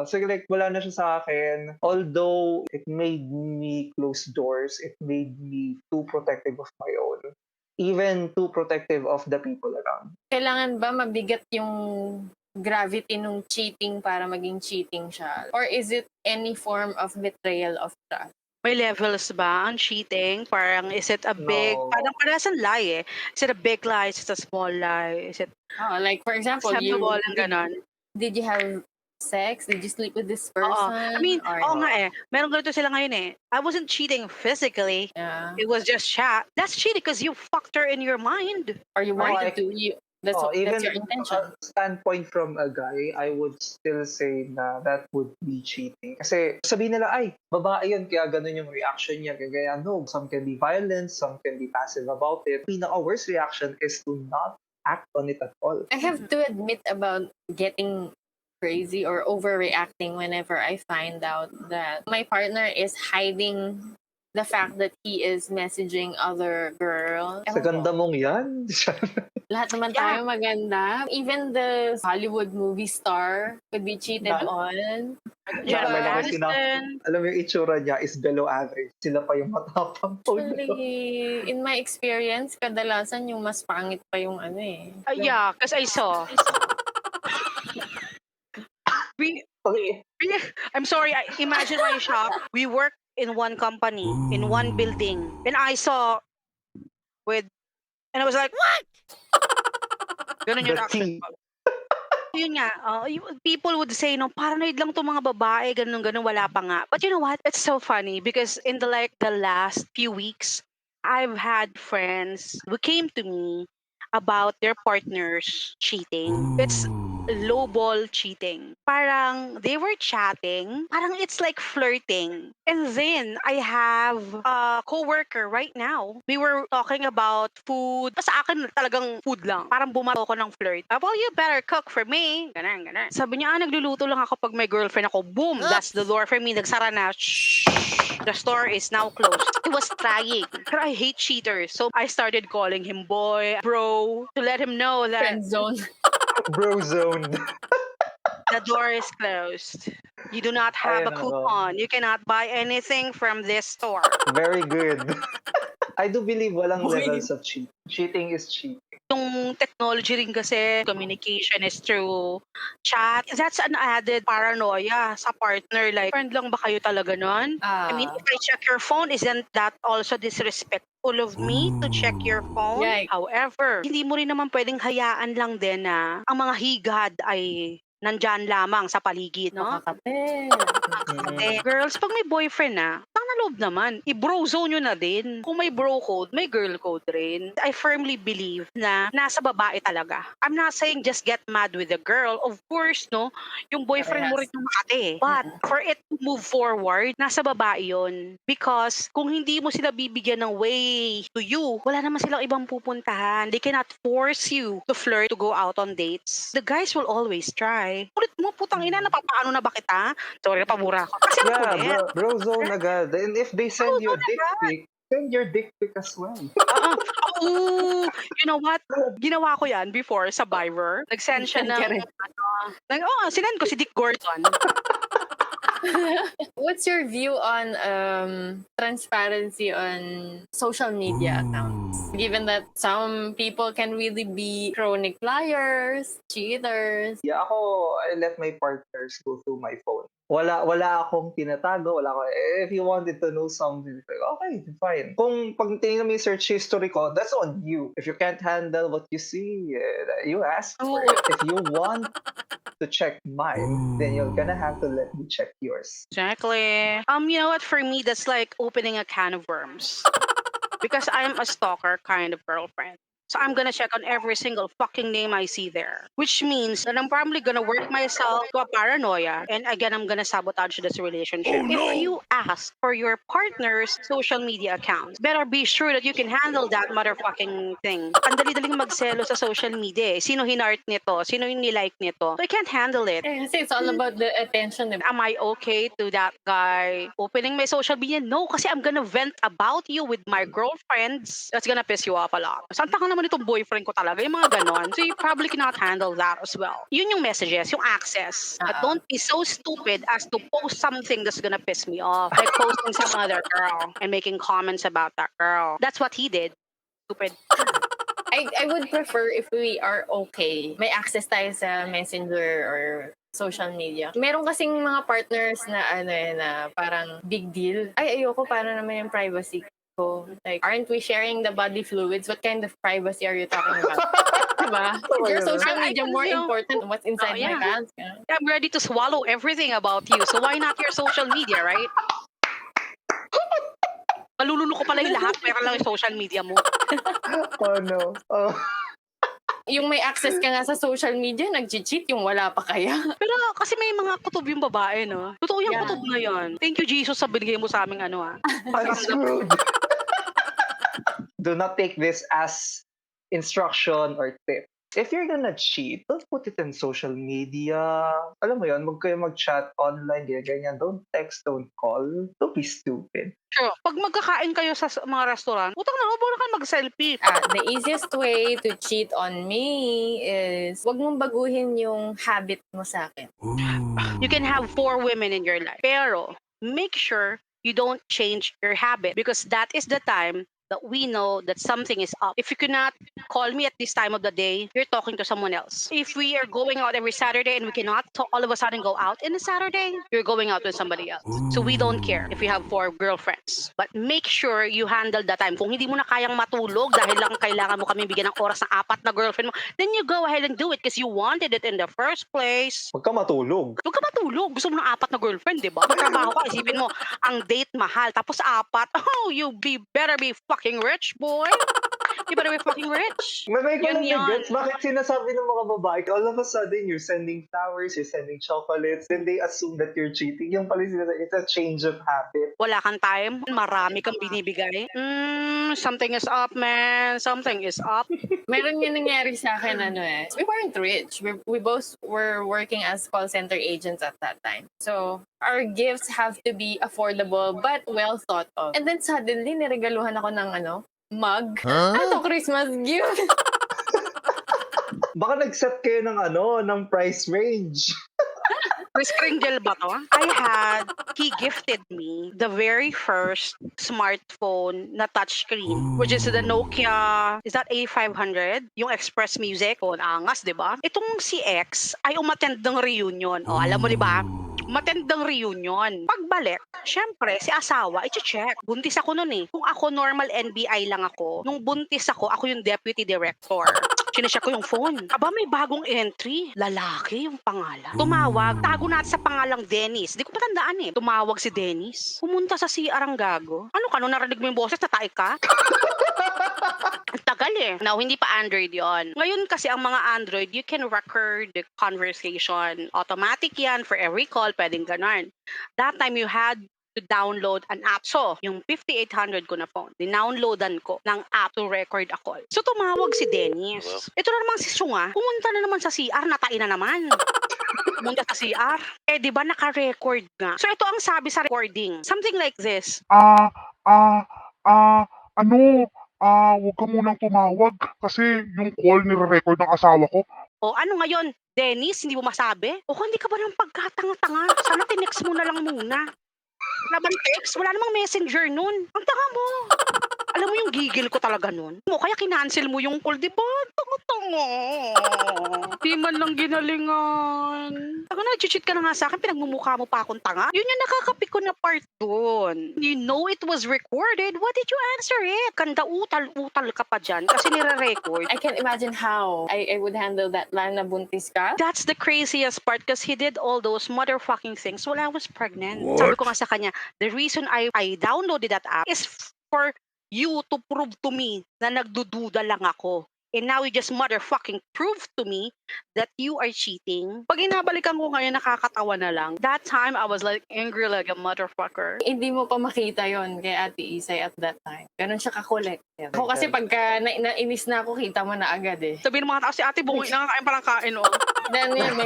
so like, wala na siya sa akin. Although it made me close doors, it made me too protective of my own. Even too protective of the people around. Kailangan ba mabigat yung gravity nung cheating para maging cheating siya? Or is it any form of betrayal of trust? May levels ba ang cheating? Parang is it a big, No. parang parehas lie eh. Is it a big lie? Is it a small lie? Is it Oh, like for example, acceptable and ganon? did you have sex? Did you sleep with this person? Oo. I mean, Or oo nga eh. Meron ganito sila ngayon eh. I wasn't cheating physically. yeah. It was just chat. That's cheating because you fucked her in your mind. Or you wanted I- to. That's Even your intention. a standpoint from a guy, I would still say na that would be cheating. Kasi sabihin nila, ay, babae yun, kaya ganun yung reaction niya. Kaya no, some can be violent, some can be passive about it. Pinaka-worst reaction is to not act on it at all. I have to admit about getting crazy or overreacting whenever I find out that my partner is hiding the fact that he is messaging other girls. Sa ganda mong yan. Lahat naman Yeah. tayo maganda. Even the Hollywood movie star could be cheated on. Jennifer Naalala ko Aniston. Alam mo yung itsura niya is below average. Sila pa yung matapang. Actually, in my experience, kadalasan yung mas pangit pa yung ano eh. Yeah, because I saw. Okay. I'm sorry. Imagine my shop. We work in one company, in one building. And I saw and I was like, what? Ganun yung The reaction tea. ko. Yun nga, people would say, no, paranoid lang itong mga babae, ganun, wala pa nga. But you know what? It's so funny because in the last few weeks, I've had friends who came to me about their partners cheating. It's lowball cheating. Parang they were chatting. Parang it's like flirting. And then I have a coworker right now. We were talking about food. Sa akin talagang food lang. Parang bumato ko ng flirt. Well, you better cook for me. Ganun. Sabi niya, nagluluto lang ako pag may girlfriend ako. Boom! That's the door for me. Nagsara na. Shh! The store is now closed. He was trying. Pero I hate cheaters. So I started calling him boy, bro, to let him know that Friend zone. Bro zoned. the door is closed. You do not have a Ayun ako. coupon. You cannot buy anything from this store. Very good. I do believe walang Boy. levels of cheating. Cheating is cheating. Yung technology rin kasi, communication is through chat. That's an added paranoia sa partner. Like, friend lang ba kayo talaga nun? I mean, if I check your phone, isn't that also disrespectful of me to check your phone? Yikes. However, hindi mo rin naman pwedeng hayaan lang din na ang mga higad ay nandyan lamang sa paligid, no? Makakapit. Girls, pag may boyfriend na, na loob naman. I-bro zone nyo na din. Kung may bro code, may girl code rin. I firmly believe na nasa babae talaga. I'm not saying just get mad with the girl. Of course, no, yung boyfriend mo rin yung makate. But for it to move forward, nasa babae yun. Because kung hindi mo sila bibigyan ng way to you, wala naman silang ibang pupuntahan. They cannot force you to flirt, to go out on dates. The guys will always try. Kulit mo, putang ina, napapaano na ba kita? Sorry, napabura ako. Kasi ang Yeah, kulit. bro zone agad. And if they send you a dick pic, send your dick pic as well. Oo. You know what? Ginawa ko yan before sa Viber. Nag-send siya Send ng, ka rin. sinend ko si Dick Gordon. What's your view on transparency on social media accounts? Given that some people can really be chronic liars, cheaters. Yeah, ako, I let my partners go through my phone. Wala akong tinatago, if you wanted to know something, okay, fine. Kung pag tingnan mo yung search history ko, that's on you. If you can't handle what you see, you ask for it. If you want to check mine, then you're gonna have to let me check yours. Exactly. You know what? For me, that's like opening a can of worms. Because I'm a stalker kind of girlfriend. So I'm gonna check on every single fucking name I see there. Which means that I'm probably gonna work myself to a paranoia. And again, I'm gonna sabotage this relationship. If you ask for your partner's social media accounts, better be sure that you can handle that motherfucking thing. Ang dali-daling magselo sa social media eh. Sino hinart nito? Sino yung nilike nito? So I can't handle it. Kasi it's all about the attention. Diba? Am I okay to that guy opening my social media? No, kasi I'm gonna vent about you with my girlfriends. That's gonna piss you off a lot. Santa ka naman itong boyfriend ko talaga, yung mga ganon. So you probably cannot handle that as well. Yun yung messages, yung access. But don't be so stupid as to post something that's gonna piss me off. Like posting some other girl and making comments about that girl. That's what he did. Stupid. I would prefer if we are okay. May access tayo sa Messenger or social media. Meron kasing mga partners na na parang big deal. Ay, ayoko, paano naman yung privacy ko? Like, aren't we sharing the body fluids? What kind of privacy are you talking about? Diba? Your social media more important than what's inside my pants. Yeah. I'm ready to swallow everything about you. So why not your social media, right? Malululo ko pala yung lahat, pero lang yung social media mo. Oh no. Oh. Yung may access ka nga sa social media, nag-cheat, yung wala pa kaya. Pero kasi may mga kutob yung babae, no? Totoo yung kutob na yan. Thank you, Jesus, sa binigay mo sa aming I'm screwed. Do not take this as instruction or tip. If you're gonna cheat, don't put it in social media. Alam mo yun, huwag kayo mag-chat online, ganyan. Don't text, don't call. Don't be stupid. Sure. Pag magkakain kayo sa mga restaurant, utang na, huwag na kayo mag-selfie. The easiest way to cheat on me is wag mong baguhin yung habit mo sa akin. You can have 4 women in your life. Pero, make sure you don't change your habit because that is the time that we know that something is up. If you cannot call me at this time of the day, you're talking to someone else. If we are going out every Saturday and we cannot all of a sudden go out in a Saturday, you're going out with somebody else. So we don't care if you have 4 girlfriends. But make sure you handle that time. Kung hindi mo na kayang matulog dahil lang kailangan mo kami bigyan ng oras ng 4 na girlfriend mo, then you go ahead and do it because you wanted it in the first place. Huwag ka matulog. Huwag ka matulog. Gusto mo ng 4 na girlfriend, di ba? Magtrabaho ka, isipin mo, ang date mahal, tapos 4. Oh, you better be fucking rich, boy. You better be fucking rich. May ko lang Yun. gets, bakit sinasabi ng mga babae, all of a sudden, you're sending flowers, you're sending chocolates, then they assume that you're cheating. Yung pala sinasabi, it's a change of habit. Wala kang time, marami kang binibigay. Something is up, man. Something is up. Meron yung nangyari sa akin, we weren't rich. We both were working as call center agents at that time. So, our gifts have to be affordable but well thought of. And then suddenly, niregaluhan ako ng mug. Ano Christmas gift? Baka nag-set kayo ng ng price range. Chris Kringle ba to? He gifted me the very first smartphone na touchscreen, which is the Nokia, is that A500? Yung Express Music. O, angas, di ba? Itong si X ay umattend ng reunion. O, alam mo, di ba? Umattend ng reunion. Pagbalik, syempre, si asawa, i-check. Buntis ako nun eh. Kung ako normal NBI lang ako, nung buntis ako yung deputy director. Sinecheck ko yung phone. Aba, may bagong entry. Lalaki yung pangalan. Tumawag. Tago natin sa pangalang Dennis. Di ko matandaan eh. Tumawag si Dennis. Pumunta sa CR ang gago. Ano ka? Nung narinig mo yung boses, natay ka? Ang tagal eh. Now, hindi pa Android yon. Ngayon kasi ang mga Android, you can record the conversation. Automatic yan for every call. Pwedeng ganun. That time, you had to download an app. So, yung 5800 ko na phone, dinownloadan ko ng app to record a call. So, tumawag si Dennis. Ito na naman si Sunga. Pumunta na naman sa CR, natain na naman. Pumunta sa CR. Eh, di ba naka-record nga? So, ito ang sabi sa recording. Something like this. Huwag ka munang tumawag kasi yung call nire-record ng asawa ko. O, ano ngayon? Dennis, hindi mo masabi? O, hindi ka ba ng pagkatanga-tanga? Sana tinext mo na lang muna. Wala bang text? Wala namang messenger nun. Ang tanga mo. Alam mo yung gigil ko talaga nun? Kaya kinancel mo yung call, di ba? Tanga-tanga. Di man lang ginalingan. Ako na, cheat ka na nga sa akin, pinagmumukha mo pa akong tanga. Yun yung nakakapiko na part dun. You know it was recorded. Why did you answer it? Kanda utal-utal ka pa dyan kasi nire-record. I can't imagine how I would handle that line na buntis ka. That's the craziest part because he did all those motherfucking things while I was pregnant. Sabi ko nga sa kanya, the reason I downloaded that app is for you to prove to me na nagdududa lang ako. And now you just motherfucking prove to me that you are cheating. Pag inabalikan ko ngayon, nakakatawa na lang. That time, I was like angry like a motherfucker. Hindi mo pa makita yon kay Ate Isay at that time. Ganun siya kakolek. Ako kasi pagka nainis na ako, kita mo na agad eh. Sabihin ng mga tao, si ate bungoy, nakakain palang kain, oh. Then yun,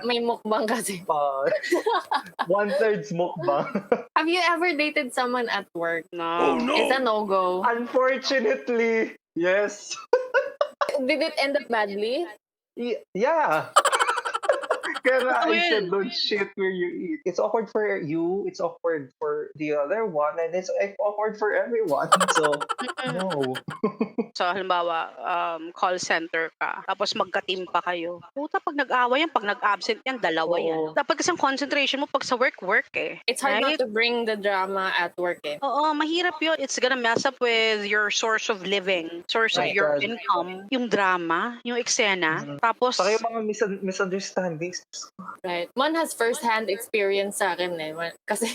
may mukbang kasi. 1/3 mukbang. Have you ever dated someone at work? No. It's a no-go. Unfortunately, yes. Did it end up badly? Yeah. Kaya nga, I Well, said, don't shit where you eat. It's awkward for you, it's awkward for the other one, and it's awkward for everyone. So, no. So, halimbawa, call center ka, tapos magka-team pa kayo. Puta, pag nag-away yan, pag nag-absent yan, dalawa yan. Oo. Dapat kasi ang concentration mo pag sa work eh. It's hard Right? not to bring the drama at work eh. Oo, mahirap yun. It's gonna mess up with your source of living, source of Right. your God. income, yung drama, yung eksena, tapos, Saka yung mga misunderstandings. Right. Mon has first-hand experience sa akin eh. Kasi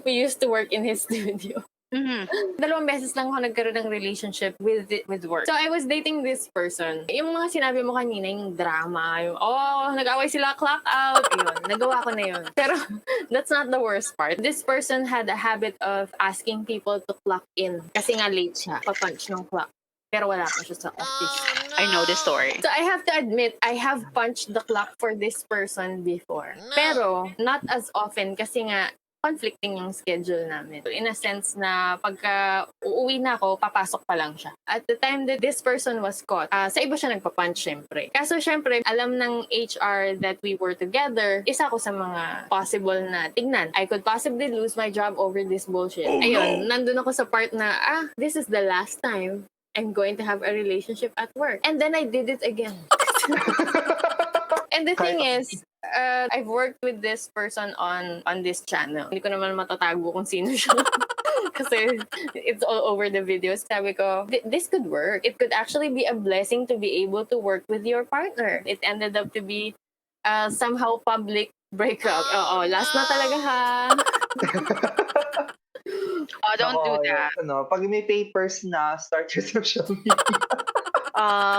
we used to work in his studio. mhm. 2 beses lang ako nagkaroon ng relationship with work. So, I was dating this person. Yung mga sinabi mo kanina, yung drama, yung, nag-away sila, clock out, yun, nagawa ko na yun. Pero, that's not the worst part. This person had a habit of asking people to clock in. Kasi nga late siya, pa-punch ng clock. Pero wala pa siya sa office. I know the story. So, I have to admit, I have punched the clock for this person before. Pero, not as often kasi nga, conflicting yung schedule namin. In a sense na pagka uuwi na ako, papasok pa lang siya. At the time that this person was caught, sa iba siya nagpa-punch syempre. Kaso syempre, alam ng HR that we were together, isa ko sa mga possible na tignan. I could possibly lose my job over this bullshit. Ayun, nandun ako sa part na, this is the last time I'm going to have a relationship at work. And then I did it again. And the thing is, I've worked with this person on this channel. Hindi ko naman matatago kung sino siya. Kasi it's all over the videos. Sabi ko, this could work. It could actually be a blessing to be able to work with your partner. It ended up to be somehow public breakup. Oo, last na talaga ha. Oh, don't do Ako, that. Pag may papers na, start your social media.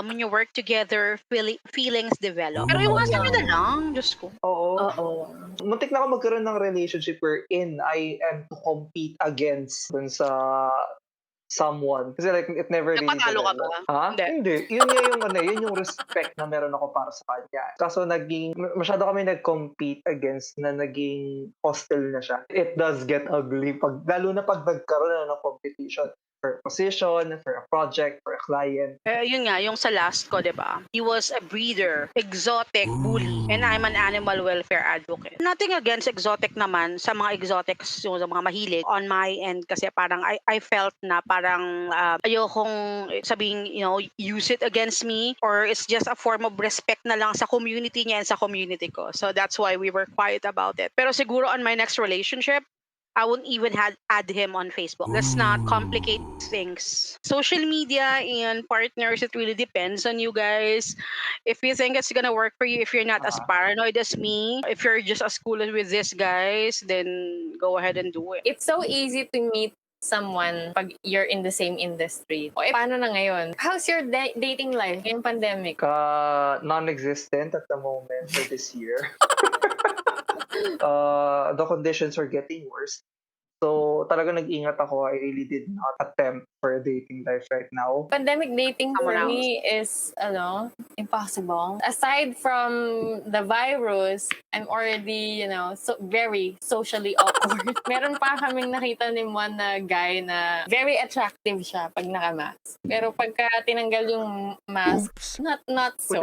When you work together, feelings develop. Pero iwasan nyo na lang, Diyos ko. Oo. Muntik na ako magkaroon ng relationship wherein I am to compete against dun sa someone. Kasi like, it never really Nagpatalo ka ba? developed. Ha? Hindi. Hindi. Yun yung respect na meron ako para sa kanya. Kaso masyado kami nag-compete against na naging hostile na siya. It does get ugly. Lalo na pag nagkaroon na ng competition. position, for a project, for a client. Yun nga, yung sa last ko, di ba? He was a breeder, exotic bully, and I'm an animal welfare advocate. Nothing against exotic naman, sa mga exotics, yung sa mga mahilig. On my end, kasi parang I felt na parang ayokong sabing, use it against me, or it's just a form of respect na lang sa community niya and sa community ko. So that's why we were quiet about it. Pero siguro on my next relationship, I won't even add him on Facebook. Let's not complicate things. Social media and partners, it really depends on you guys. If you think it's gonna work for you, if you're not as paranoid as me, if you're just as cool with this guys, then go ahead and do it. It's so easy to meet someone pag you're in the same industry. O, paano na ngayon? How's your dating life in pandemic? Non-existent at the moment for this year. The conditions are getting worse. So, talaga nag-ingat ako. I really did not attempt for a dating life right now. Pandemic dating for Someone else. me is, impossible. Aside from the virus, I'm already, so very socially awkward. Meron pa kaming nakita ni one na guy na very attractive siya pag naka-mask. Pero pagka tinanggal yung mask, not so.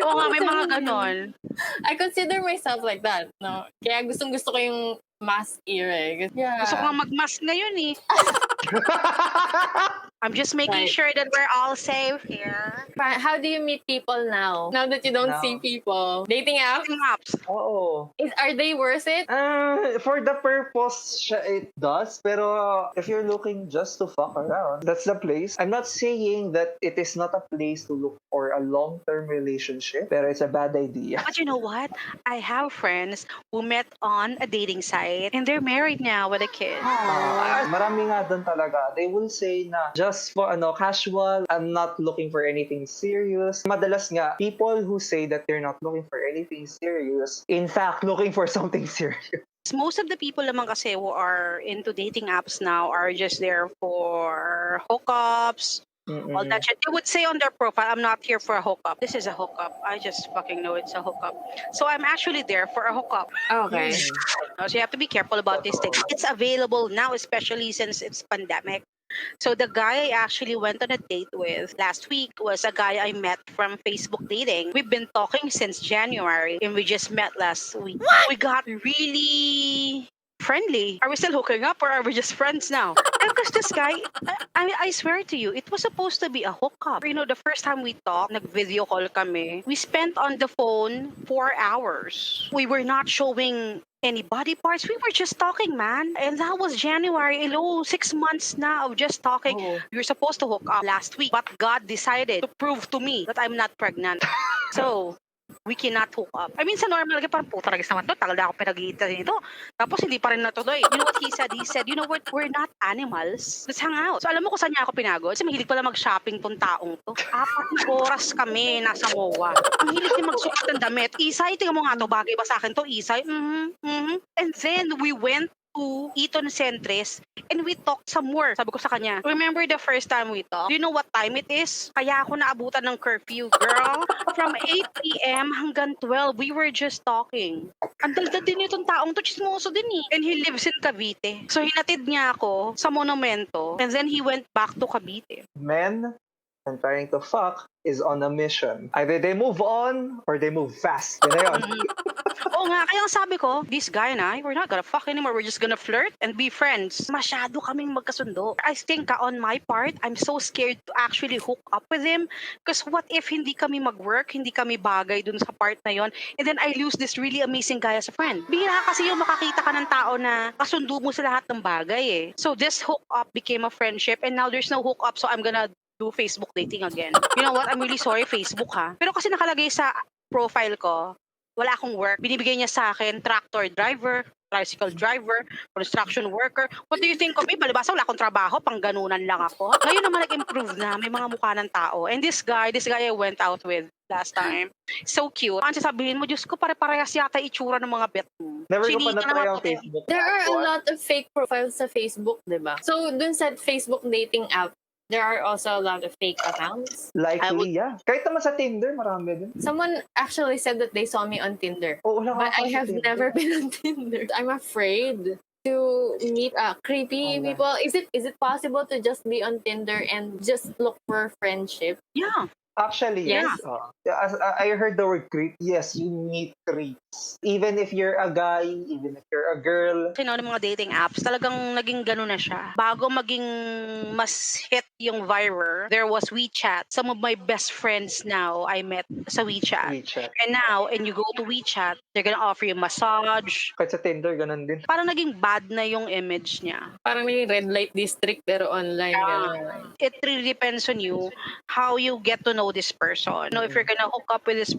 Oo nga, may mga ganon. I consider myself like that, no? Kaya gustong-gusto ko yung mask era eh. Yeah. Gusto ko nga mag-mask ngayon eh. I'm just making sure that we're all safe here. How do you meet people now? Now that you don't Now? see people? Dating apps? Dating apps. Oo. Are they worth it? For the purpose, it does. Pero if you're looking just to fuck around, that's the place. I'm not saying that it is not a place to look for a long-term relationship, pero it's a bad idea. But you know what? I have friends who met on a dating site and they're married now with a kid. Marami nga doon talaga. They will say na just for casual, I'm not looking for anything serious. Madalas nga, people who say that they're not looking for anything serious, in fact, looking for something serious. Most of the people naman kasi who are into dating apps now are just there for hookups, all that shit. They would say on their profile, I'm not here for a hookup. This is a hookup. I just fucking know it's a hookup. So I'm actually there for a hookup. Okay. So you have to be careful about these things. It's available now, especially since it's pandemic. So the guy I actually went on a date with last week was a guy I met from Facebook dating. We've been talking since January and we just met last week. We got really friendly. Are we still hooking up or are we just friends now? Because this guy, I swear to you, it was supposed to be a hookup. The first time we talked, nag-video call kami, we spent on the phone 4 hours. We were not showing any body parts. We were just talking, man. And that was January. 6 months now of just talking. You're supposed to hook up last week, but God decided to prove to me that I'm not pregnant. So, we cannot hook up. I mean, sa normal, parang puta ragis naman to. Tagal na ako pinag-iita nito. Tapos hindi pa rin natuloy. You know what he said? He said, you know what? We're not animals. Let's hang out. So alam mo kung saan niya ako pinagod? Kasi mahilig pala mag-shopping tong taong to. 4 oras kami nasa MOA. Ang hilig niya magsuot ng damit. Isay, tingnan mo nga to. Bagay ba sa akin to? Isay? And then we went to Eton Centris and we talked some more. Sabi ko sa kanya, remember the first time we talked? Do you know what time it is? Kaya ako naabutan ng curfew. Girl, from 8 p.m. hanggang 12, we were just talking. Ang daldal din itong taong to, chismoso din eh. And he lives in Cavite. So hinatid niya ako sa Monumento and then he went back to Cavite. Men and trying to fuck is on a mission. Either they move on or they move fast. Yun na yun. Oo nga, kaya ang sabi ko, this guy and I, we're not gonna fuck anymore. We're just gonna flirt and be friends. Masyado kaming magkasundo. I think on my part, I'm so scared to actually hook up with him because what if hindi kami mag-work, hindi kami bagay dun sa part na yon, and then I lose this really amazing guy as a friend. Bihira kasi yung makakita ka ng tao na kasundo mo sa lahat ng bagay eh. So this hook up became a friendship and now there's no hook up, so I'm gonna do Facebook dating again. You know what? I'm really sorry, Facebook ha. Pero kasi nakalagay sa profile ko, wala akong work. Binibigay niya sa akin, tractor driver, tricycle driver, construction worker. What do you think of me? Balibasa, wala akong trabaho, pangganunan lang ako. Ngayon naman nag-improve na, may mga mukha ng tao. And this guy I went out with last time. So cute. Ang sasabihin mo, Diyos ko, pare-parehas yata itsura ng mga bet mo. Never ko pa Chinita na-try naman ang puti. Facebook. There are a What? lot of fake profiles sa Facebook, di ba? So, dun sa Facebook dating app, there are also a lot of fake accounts. Likely, yeah. Kahit naman sa Tinder, marami din. Someone actually said that they saw me on Tinder. Oh, wala But ka I sa have Tinder. never been on Tinder. I'm afraid. to meet creepy Online. people? Is it possible to just be on Tinder and just look for friendship? Yeah. Actually, Yes. yes. Yeah, as I heard the word creep. Yes, you meet creeps. Even if you're a guy, even if you're a girl. Kasi ng mga dating apps, talagang naging gano'n na siya. Bago maging mas hit yung Viber, there was WeChat. Some of my best friends now I met sa WeChat. WeChat. And now, and you go to WeChat, they're gonna offer you massage. Kahit sa Tinder, ganun din. Parang naging bad na yung image niya. Parang may red light district pero online. Yeah. Ganun. It really depends on you how you get to know this person. You know, if you're gonna hook up with this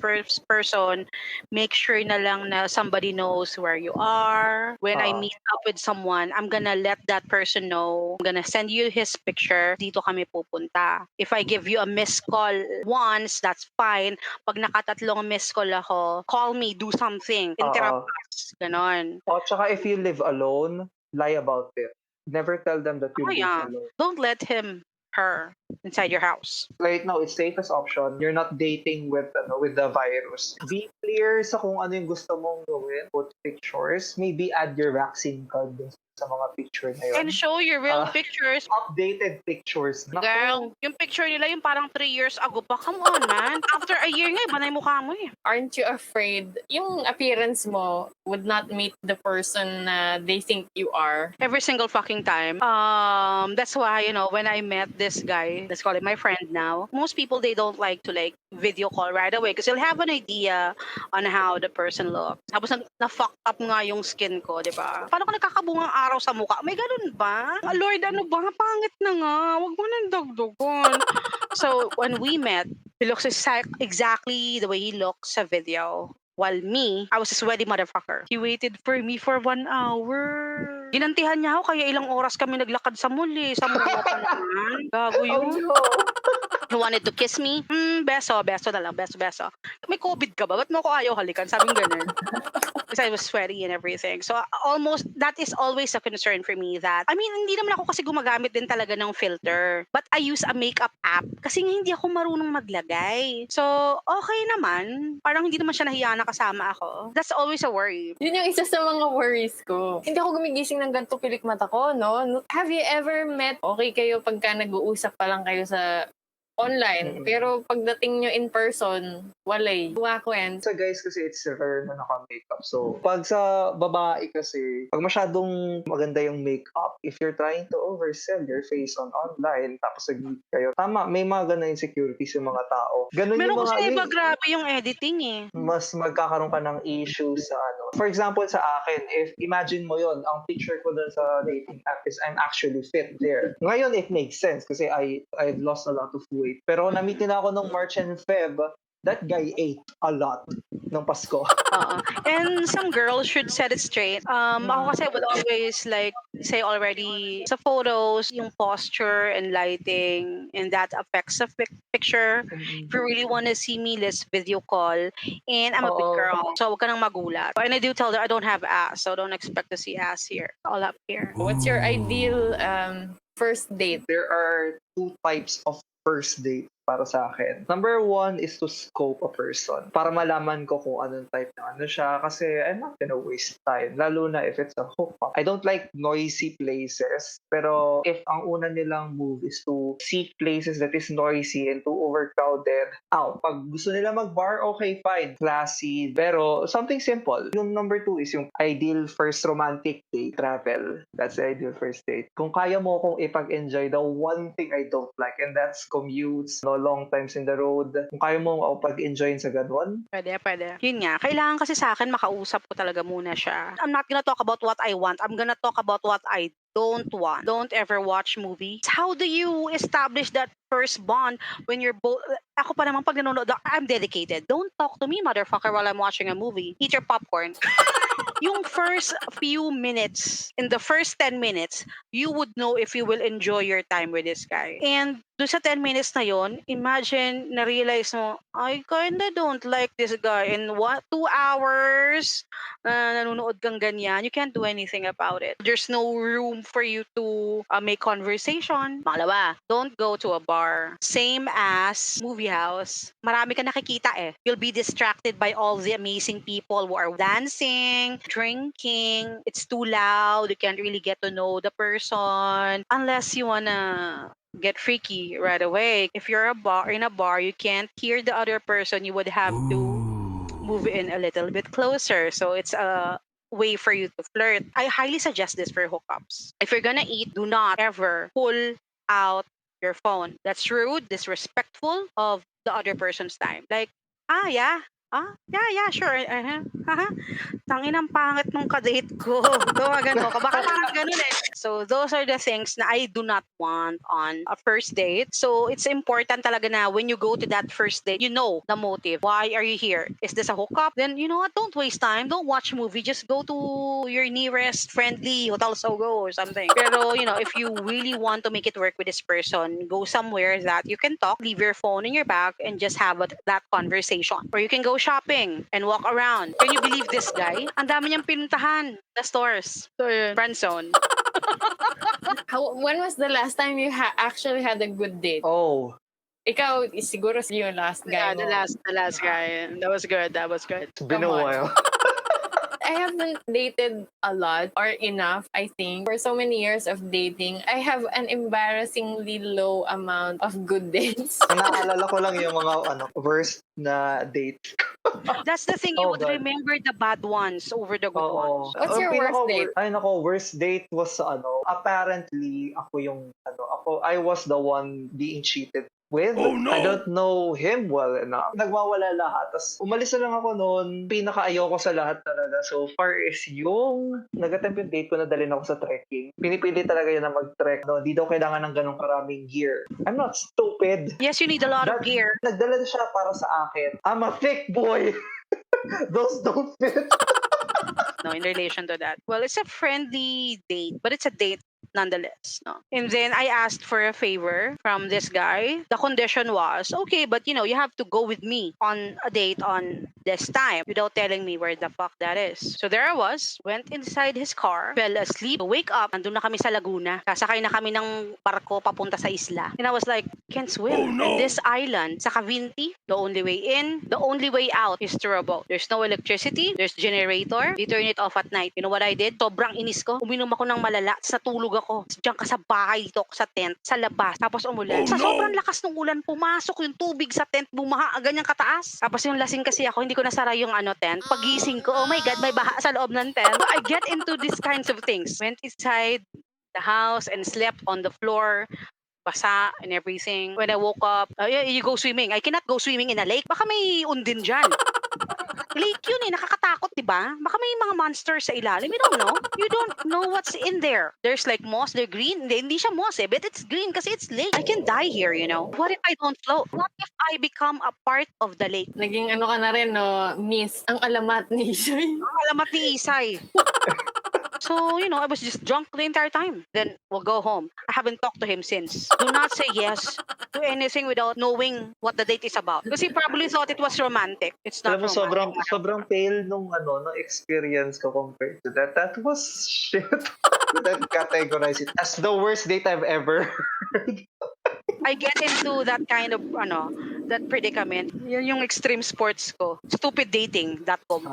person, make sure na lang na somebody knows where you are. When I meet up with someone, I'm gonna let that person know. I'm gonna send you his picture. Dito kami pupunta. If I give you a missed call once, that's fine. Pag nakatatlong missed call ako, call me, do something. Interrupt us. Ganon. Tsaka if you live alone, lie about it. Never tell them that you Oh, live yeah. alone. Don't let her inside your house. Right now, it's safest option. You're not dating with the virus. Be clear sa kung ano yung gusto mong gawin. Put pictures. Maybe add your vaccine card dun sa mga picture na yun. And show your real Ah. pictures. Updated pictures. Naku, Girl, yung picture nila yung parang 3 years ago pa. Come on, man. After a year nga, iba na yung mukha mo eh. Aren't you afraid yung appearance mo would not meet the person na they think you are? Every single fucking time. That's why, when I met this guy, let's call it my friend now, most people, they don't like to video call right away because they'll have an idea on how the person looks. Tapos na-fuck up nga yung skin ko, di ba? Paano ko nakakabungang araw sa mukha? May ganun ba? Lord, ano ba? Pangit na nga. Huwag mo nang dagdagan. So, when we met, he looks exactly the way he looks sa video. While me, I was a sweaty motherfucker. He waited for me for 1 hour. Ginantihan niya ako, kaya ilang oras kami naglakad sa muli. Sa muli pa naman. Gago oh yun. no. He wanted to kiss me. Beso na lang. Beso. May COVID ka ba? Ba't mo ko ayaw halikan? Sabi ng ganun. Because I was sweaty and everything. So, that is always a concern for me that, hindi naman ako kasi gumagamit din talaga ng filter. But I use a makeup app kasi hindi ako marunong maglagay. So, okay naman. Parang hindi naman siya nahiya na kasama ako. That's always a worry. Yun yung isa sa mga worries ko. Hindi ako gumigising ng ganito pilik mata ko, no? Have you ever met, okay kayo pagka nag-uusap pa lang kayo sa online, pero pagdating nyo in person, walay. Wakwent. Sa guys kasi it's rare na naka-makeup. So, pag sa babae kasi, pag masyadong maganda yung makeup, if you're trying to oversell your face online, tapos nag-meet kayo, tama, may mga ganun insecurities yung mga tao. Ganun Meron yung mga, kasi iba grabe yung editing eh. mas magkakaroon ka ng issues sa For example, sa akin, if imagine mo yon, ang picture ko dun sa dating app is I'm actually fit there. Ngayon, it makes sense kasi I've lost a lot of weight. Pero na-meet na ako nung March and Feb, that guy ate a lot ng Pasko. And some girls should set it straight. Ako kasi would always say already sa photos, yung posture and lighting, and that affects the picture. If you really want to see me, let's video call. And I'm a big girl, so huwag ka nang magulat. And I do tell her I don't have ass, so don't expect to see ass here. All up here. What's your ideal first date? There are 2 types of first date para sa akin. Number 1 is to scope a person para malaman ko kung anong type na ano siya kasi I'm not gonna waste time lalo na if it's a hookup. I don't like noisy places pero if ang una nilang move is to seek places that is noisy and too overcrowded, pag gusto nila mag-bar, okay, fine. Classy, pero something simple. Yung number 2 is yung ideal first romantic date, travel. That's the ideal first date. Kung kaya mo akong ipag-enjoy, the one thing I don't like and that's commutes, long times in the road. Kung kaya mo pag-enjoy sa ganun. Pwede. Yun nga. Kailangan kasi sa akin makausap ko talaga muna siya. I'm not gonna talk about what I want. I'm gonna talk about what I don't want. Don't ever watch movies. How do you establish that first bond when you're both... Ako pa naman pag nanonood, I'm dedicated. Don't talk to me, motherfucker, while I'm watching a movie. Eat your popcorn. Yung first few minutes, in the first 10 minutes, you would know if you will enjoy your time with this guy. And doon sa 10 minutes na yon, imagine, na-realize mo, I kinda don't like this guy. In what, 2 hours, nanonood kang ganyan, you can't do anything about it. There's no room for you to make conversation. Pangalawa, don't go to a bar. Same as movie house. Marami ka nakikita eh. You'll be distracted by all the amazing people who are dancing, drinking. It's too loud. You can't really get to know the person unless you wanna get freaky right away. If you're in a bar, you can't hear the other person. You would have to move in a little bit closer. So it's a way for you to flirt. I highly suggest this for hookups. If you're gonna eat, do not ever pull out your phone. That's rude, disrespectful of the other person's time. Like, yeah. Yeah, sure. Tangin ang pangit nung kadate ko. Gano ka. Baka parang ganun eh. So, those are the things na I do not want on a first date. So, it's important talaga na when you go to that first date, you know the motive. Why are you here? Is this a hookup? Then, you know what? Don't waste time. Don't watch movie. Just go to your nearest friendly Hotel Sogo or something. Pero, if you really want to make it work with this person, go somewhere that you can talk, leave your phone in your bag, and just have that conversation. Or you can go shopping and walk around. Can you believe this guy? Ang dami niyang pinuntahan na stores. So, friend zone. When was the last time you actually had a good date? Oh, Ikaw, siguro yung last guy Yeah, mo. the last guy. That was good. it's been a Come on. while. I haven't dated a lot or enough, I think. For so many years of dating, I have an embarrassingly low amount of good dates. Ang naalala ko lang yung mga worst na date. That's the thing. You Oh, would God. remember the bad ones over the good ones. What's your worst date? Ay nako, worst date was apparently I was the one being cheated with. Oh, no! I don't know him well enough. Nagwawala lahat. Tapos umalis na lang ako noon. Pinaka-ayoko sa lahat talaga. So far is yung nag-attempt yung date ko na dalhin ako sa trekking. Pinipili talaga yun na mag-trek. No, di daw kailangan ng ganong karaming gear. I'm not stupid. Yes, you need a lot of gear. Nagdala siya para sa akin. I'm a thick boy. Those don't fit. No, in relation to that. Well, it's a friendly date, but it's a date nonetheless. No. And then I asked for a favor from this guy. The condition was, okay, but you have to go with me on a date on this time without telling me where the fuck that is. So there I was, went inside his car, fell asleep, wake up, nandun na kami sa Laguna. Sasakay na kami ng barko papunta sa isla. And I was like, can't swim. Oh, no. And this island, sa Cavinti, the only way in, the only way out is through a boat. There's no electricity, there's generator. They turn it off at night. You know what I did? Sobrang inis ko. Uminom ako ng malala, natulog ako. Diyan ka sa bahay, dito ako sa tent, sa labas. Tapos umulan. Oh, Sa no. sobrang lakas ng ulan, pumasok yung tubig sa tent, bumaha, ganyan kataas. Tapos yung lasing kasi ako, hindi ko nasara yung tent. Pagising ko, oh my God, may baha sa loob ng tent. So I get into these kinds of things. Went inside the house and slept on the floor, basa and everything. When I woke up, you go swimming. I cannot go swimming in a lake. Baka may undin dyan. Lake yun nakakatakot, diba? Baka may mga monsters sa ilalim. You don't know. You don't know what's in there. There's like moss, they're green. Hindi siya moss but it's green kasi it's lake. I can die here, What if I don't float? What if I become a part of the lake? Naging ka na rin, no? Miss, ang alamat ni Isay. Ang alamat ni Isay. So, I was just drunk the entire time. Then, we'll go home. I haven't talked to him since. Do not say yes to anything without knowing what the date is about. Because he probably thought it was romantic. It's not Alam mo, romantic. sobrang pale nung experience ko compared to that. That was shit. That categorize it as the worst date I've ever heard. I get into that kind of, that predicament. Yun yung extreme sports ko. Stupiddating.com.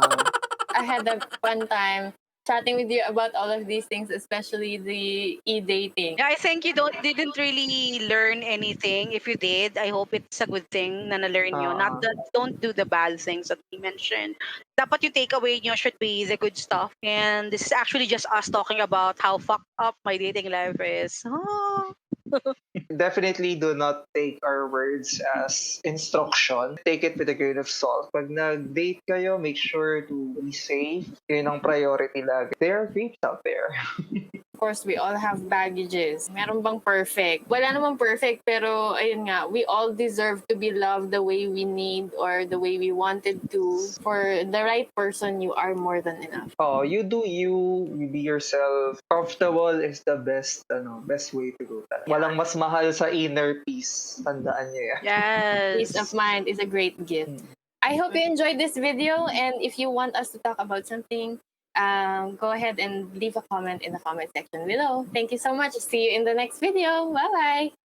I had a fun time chatting with you about all of these things, especially the e-dating. I think you didn't really learn anything. If you did, I hope it's a good thing na na-learn nyo. Not that don't do the bad things that we mentioned. Dapat yung takeaway nyo should be the good stuff. And this is actually just us talking about how fucked up my dating life is. Definitely do not take our words as instruction. Take it with a grain of salt. Pag nag-date kayo, make sure to be safe. Yun ang priority lagi. There are creeps out there. course, we all have baggages. Meron bang perfect? Wala namang perfect, pero ayun nga, we all deserve to be loved the way we need or the way we wanted to. For the right person, you are more than enough. Oh, you do you be yourself. Comfortable is the best way to go. Walang mas mahal sa inner peace. Tandaan niyo yan. Peace of Yes. mind is a great gift. I hope you enjoyed this video, and if you want us to talk about something, go ahead and leave a comment in the comment section below. Thank you so much. See you in the next video. Bye bye.